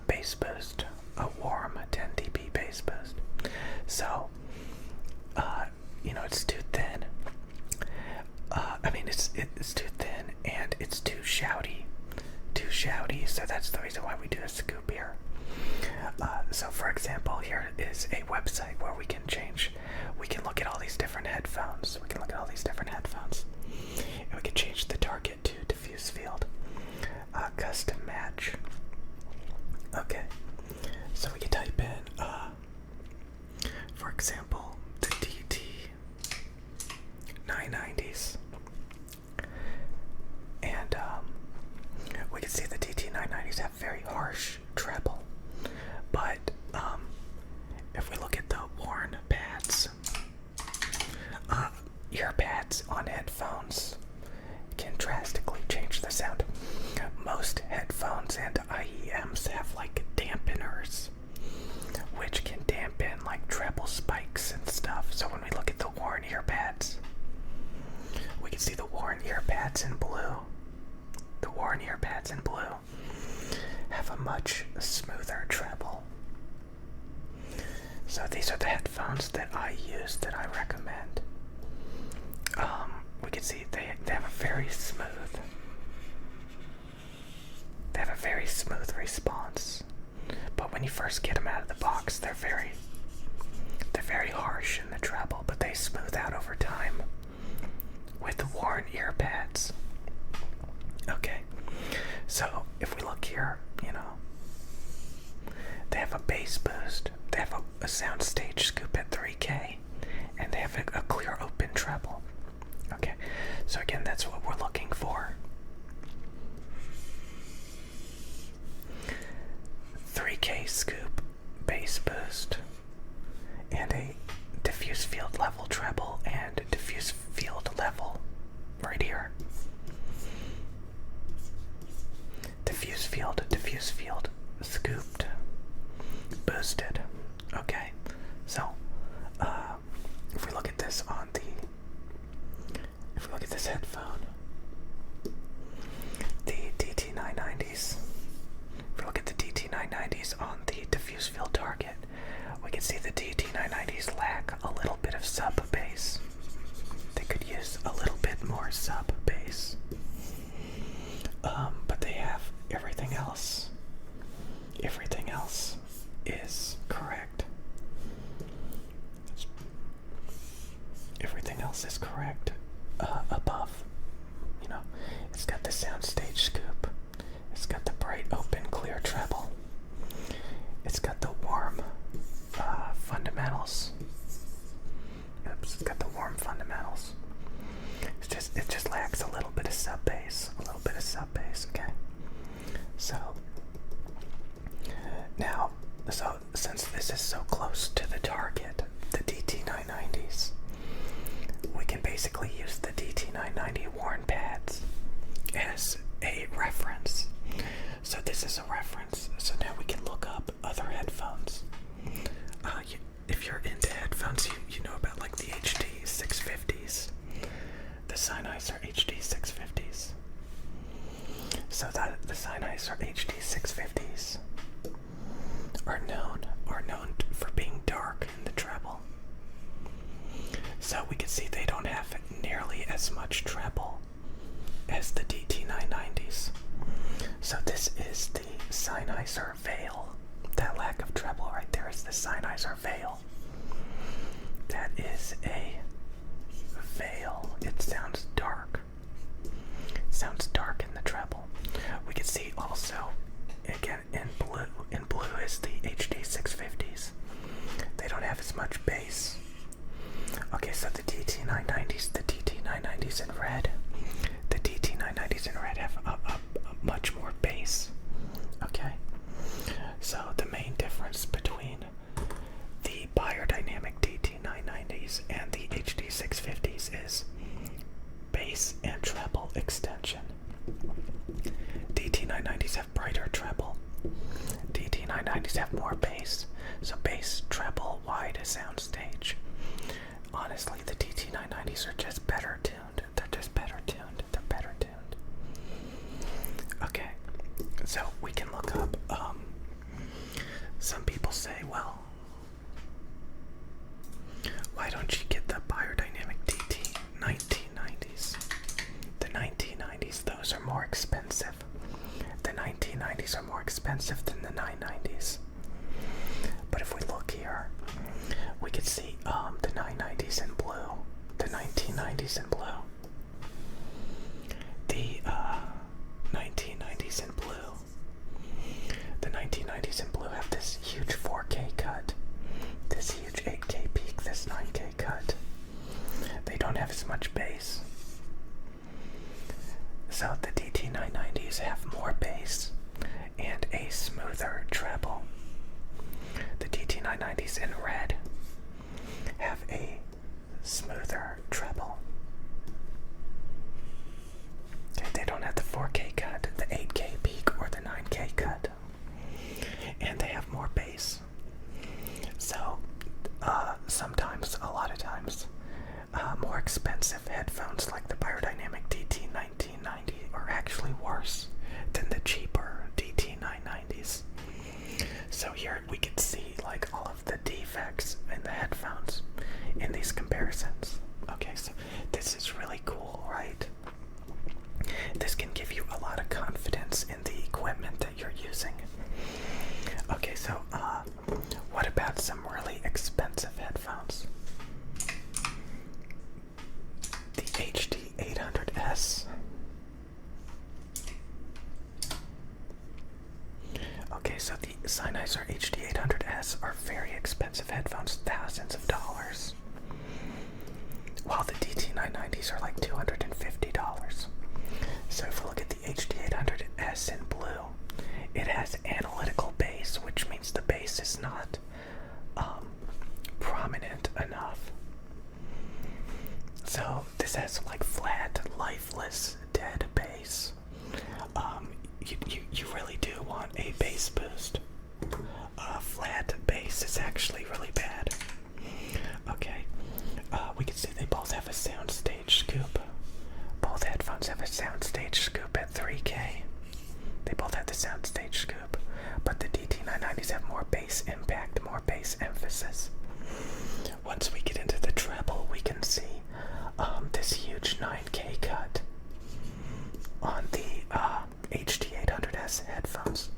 bass boost, a warm 10 dB bass boost. So, it's too thin. It's too thin and it's too shouty. So that's the reason why we do a scoop here. So for example, here is a website where we can look at all these different headphones. And we can change the target to diffuse field. Custom match. Okay. So we can type in, for example, the DT 990s. And we can see the DT 990s have very harsh treble. But if we look at the worn pads, ear pads on headphones can drastically change the sound. Most headphones and IEMs have like dampeners, which can dampen like treble spikes and stuff. So when we look at the worn ear pads, we can see the worn ear pads in blue. The worn ear pads in blue have a much smoother treble. So these are the headphones that I use, that I recommend. We can see they have a very smooth response. But when you first get them out of the box, they're very harsh in the treble, but they smooth out over time with the worn ear pads. Okay, so if we look here, they have a bass boost, they have a soundstage scoop at 3K, and they have a clear open treble. Okay, so again, that's what we're looking for. 3K scoop, bass boost, and a diffuse field level treble, and diffuse field level right here. Diffuse field, scooped, boosted. Okay, so if we look at this headphone, the DT990s, if we look at the DT990s on the diffuse field target, we can see the DT990s lack a little bit of sub bass. They could use a little bit more sub bass. But they have everything else. Everything else is correct. Everything else is correct above. It's got the soundstage scoop. It's got the bright, open, clear treble. It's got the warm fundamentals. Oops, it's got the warm fundamentals. It just lacks a little bit of sub bass. Okay. So now, since this is so close to the target, the DT990s, we can basically use the DT990 worn pads as a reference. So this is a reference. So now we can look up other headphones. If you're into headphones, you know about like the HD 650s, the Sennheiser HD 650s. So that the Sennheiser HD 650s are known for being dark in the treble. So we can see they don't have nearly as much treble as the DT990s. So this is the Sennheiser Veil. That lack of treble right there is the Sennheiser Veil. That is a Veil. It sounds dark. is bass and treble extension. DT990s have brighter treble. DT990s have more bass. So bass, treble, wide soundstage. Honestly, the DT990s are just better tuned. They're just better tuned. They're better tuned. Okay, so we can look up, some people say, well, why don't you get the Biodynamic DT 1990s? The 1990s, those are more expensive. The 1990s are more expensive than the 990s. But if we look here, we could see the 990s in blue, the 1990s in blue, the 1990s in blue. The 1990s in blue have this huge 4K cut, this huge 8K peak, this 9K cut. They don't have as much bass. So the DT990s have more bass and a smoother treble. The DT990s in red have a smoother treble. Okay, they don't have the 4K cut, the 8K peak, or the 9K cut. And they have more bass. So, sometimes, a lot of times, more expensive headphones like the Biodynamic DT1990 are actually worse than the cheaper DT990s. So here we can see like all of the defects in the headphones in these comparisons. Okay, so this is really cool, right? This can give you a lot of confidence in the equipment that you're using. Okay, so what about some really expensive headphones? The HD800S. Okay, so the Sennheiser HD800S are very expensive headphones, thousands of dollars. While the DT990s are like $250. So if we look at the HD800S in blue, it has analytical bass, which means the bass is not prominent enough. So this has like flat, lifeless, dead bass. You really do want a bass boost. Flat bass is actually really bad. Okay, we can see they both have a soundstage scoop. Both headphones have a soundstage scoop at 3K. They both have the soundstage scoop, but the DT990s have more bass impact, more bass emphasis. Once we get into the treble, we can see this huge 9K cut on the HD800S headphones.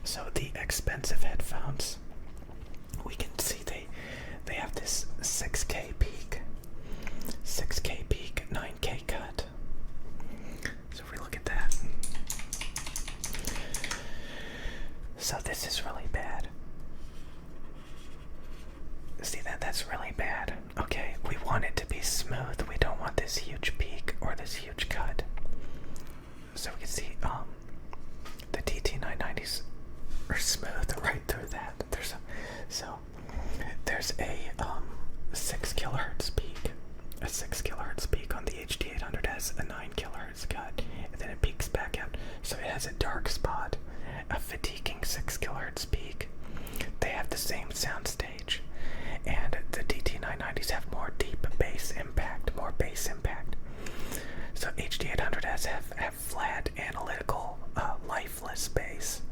So the expensive headphones, we can see they have this 6K peak, 9K cut. So if we look at that, so this is really bad. See that's really bad. Okay, we want it to be smooth. We don't want this huge peak or this huge cut. So we can see the DT990s are smooth right through that. There's a 6 kilohertz peak, on the HD800S, a 9 kilohertz cut, and then it peaks back out. So it has a dark spot, a fatiguing 6 kilohertz peak. They have the same soundstage, and the DT990s have more deep bass impact, more bass impact. So HD800S have flat, analytical, lifeless bass.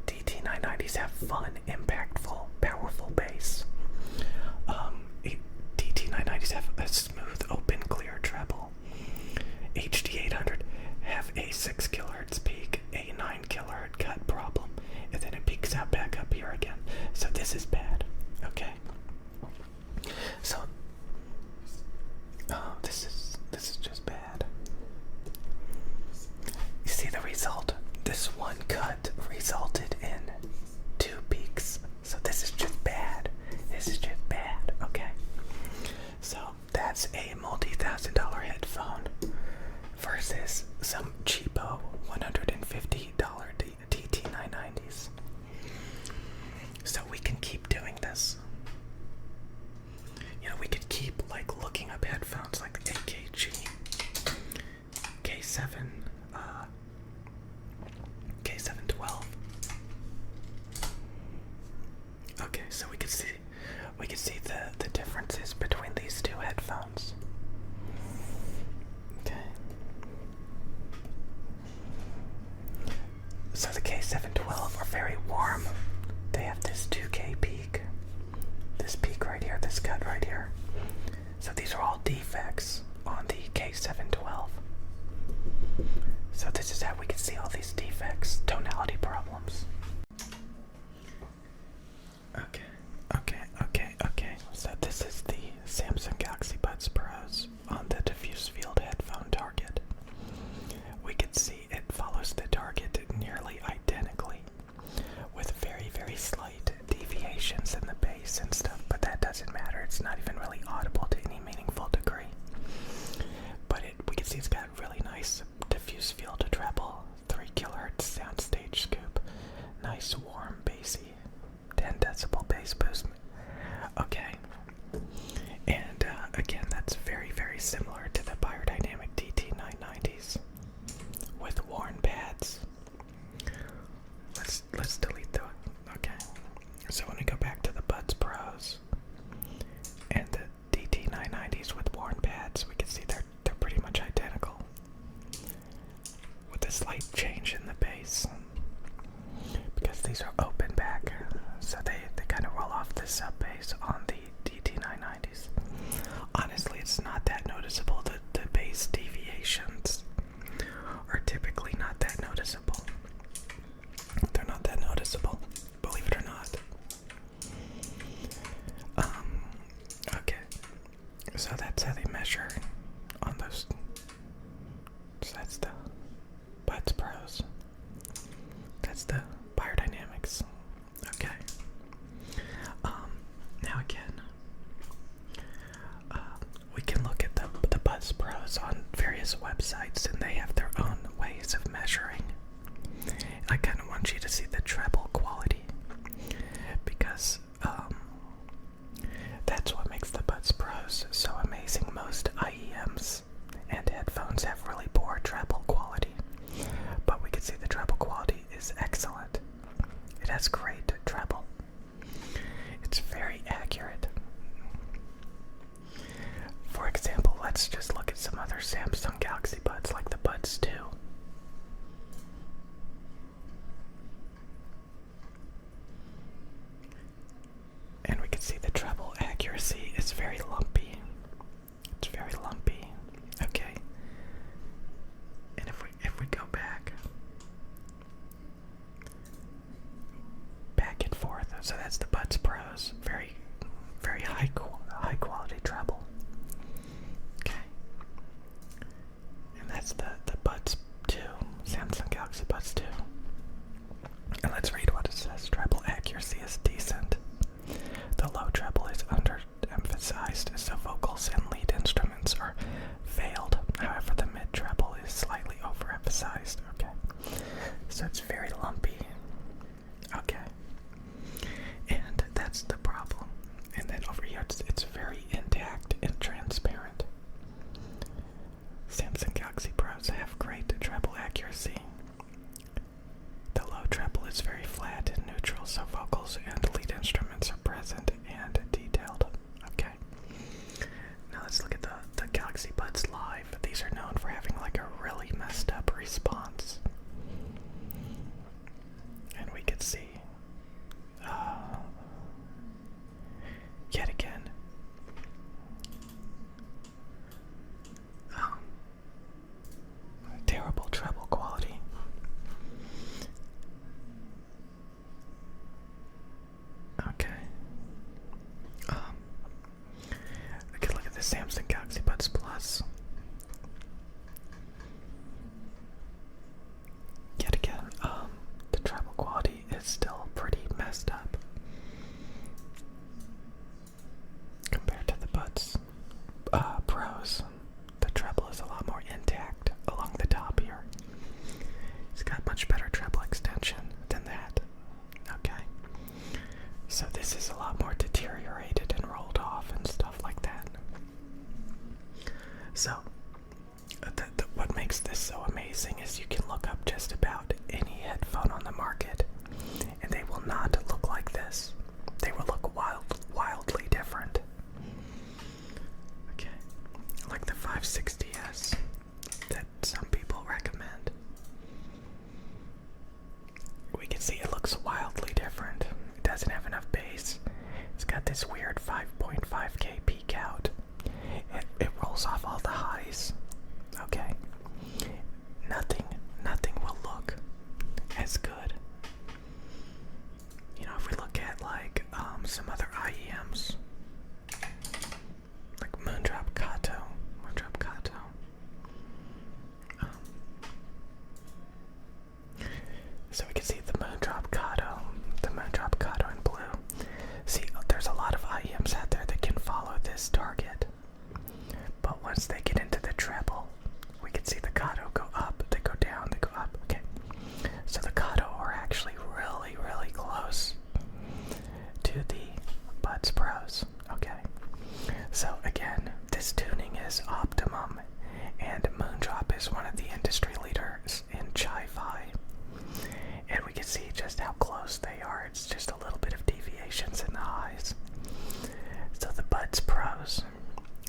DT990s have fun, impactful, powerful bass. DT990s have a smooth, open, clear treble. HD800 have a 6 kilohertz peak, a 9 kilohertz cut problem, and then it peaks out back up here again. So this is bad. Okay. So this is just bad. You see the result? This one cut resulted in 2 peaks. So this is just bad. This is just bad. Okay. So that's a multi-$1,000 headphone versus some cheapo $150 DT990s. So we can keep doing this. You know, we could keep like looking up headphones like the 8K K712 are very warm. They have this 2K peak. This peak right here, this cut right here. So these are all defects on the K712. So this is how we can see all these defects, tonality problems. Okay. So this is the Samsung Galaxy Buds Pros on the diffuse field headphone target. We can see it follows the target nearly identically, with very, very slight deviations in the bass and stuff, but that doesn't matter. It's not even really audible to any meaningful degree. But we can see it's got really nice diffuse field to treble, 3 kHz soundstage scoop, nice warm bassy 10 decibel bass boost. Okay, and again, that's very, very similar to the Biodynamic DT990s with worn pads. Let's delete the. Okay, so when we go back to the Buds Pros and the DT990s with worn pads, we can see they're pretty much identical, with a slight change in the bass because these are open back, so they kind of roll off the sub bass on the DT990s. Honestly, it's not that noticeable. The bass deviations are typically not that noticeable. They're not that noticeable, believe it or not. Okay, so that's how they measure on those. So that's the Buds Pros. That's the Biodynamics. Okay. Now again, we can look at the Buds Pros on various websites, and they have their own ways of measuring. And I kind of want you to see the treble quality, because that's what makes the Buds Pros so amazing. Most IEMs and headphones have really poor treble quality, but we can see the treble quality is excellent. It has great treble. It's very accurate. For example, let's just look at some other Samsung Galaxy Buds, like the Buds 2. And we can see the treble accuracy is very lumpy. It's very lumpy. Okay. And if we go back and forth, so that's the Buds Pros, very, very high quality treble. Okay. And that's the Buds 2, Samsung Galaxy Buds 2. And let's read what it says. Treble accuracy is decent. The low treble is underemphasized, so vocals and lead instruments are veiled. However, the mid treble is slightly overemphasized. Okay. So it's very lumpy. Okay. And that's the problem. And then over here, it's very intact and transparent. Samsung Galaxy Pros have great treble accuracy. The low treble is very flat and neutral, so vocals and lead instruments are present and detailed. Okay. Now let's look at the Galaxy Buds Live. These are known for having like a really messed up response. And we could see yet again terrible treble quality. Okay. Okay, look at the Samsung Galaxy Buds Plus. Yet again, the treble quality is still pretty messed up compared to the Buds Pros. The treble is a lot more intact along the top here. It's got much better treble extension than that. Okay. So this is a lot more deteriorated and rolled off and stuff like that. So, what makes this so amazing is you can look up just about any headphone on the market, and they will not look like this. They will look wildly different. Okay, like the 560S that some people recommend. We is one of the industry leaders in Chi-Fi, and we can see just how close they are. It's just a little bit of deviations in the highs. So the Buds Pros,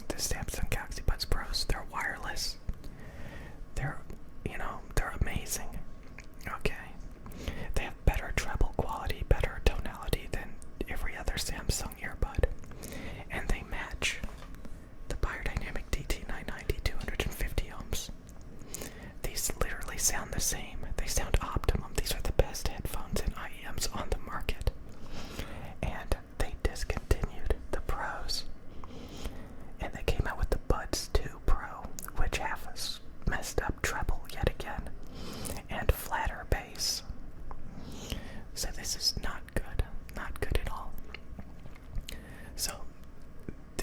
the Samsung Galaxy Buds Pros, they're wireless. They're, they're amazing. Okay. They have better treble quality, better tonality than every other Samsung earbud. And they match the Biodynamic DT990 250 ohms. These literally sound the same. They sound optimum. These are the best headphones and IEMs on the market. And they discontinued the Pros. And they came out with the Buds 2 Pro, which have a messed up treble yet again, and flatter bass. So this is not good at all. So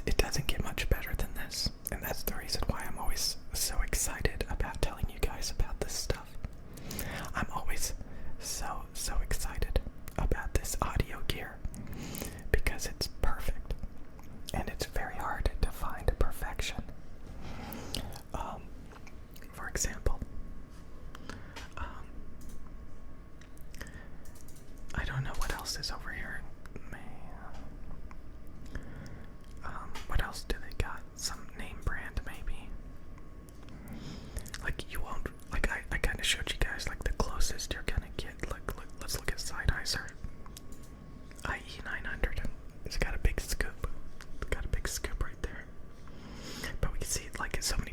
it doesn't get much better than this, and that's the reason why I'm always so excited about telling you guys about this stuff. I'm always so excited about this audio gear because it's perfect, and it's very hard to find perfection. For example, I don't know what else is over here. What else do they got? Some name brand, maybe. Like, you won't, like, I kind of showed you guys, like, the closest you're gonna get. Look, let's look at Sennheiser IE900. It's got a big scoop. It's got a big scoop right there. But we can see, like, so many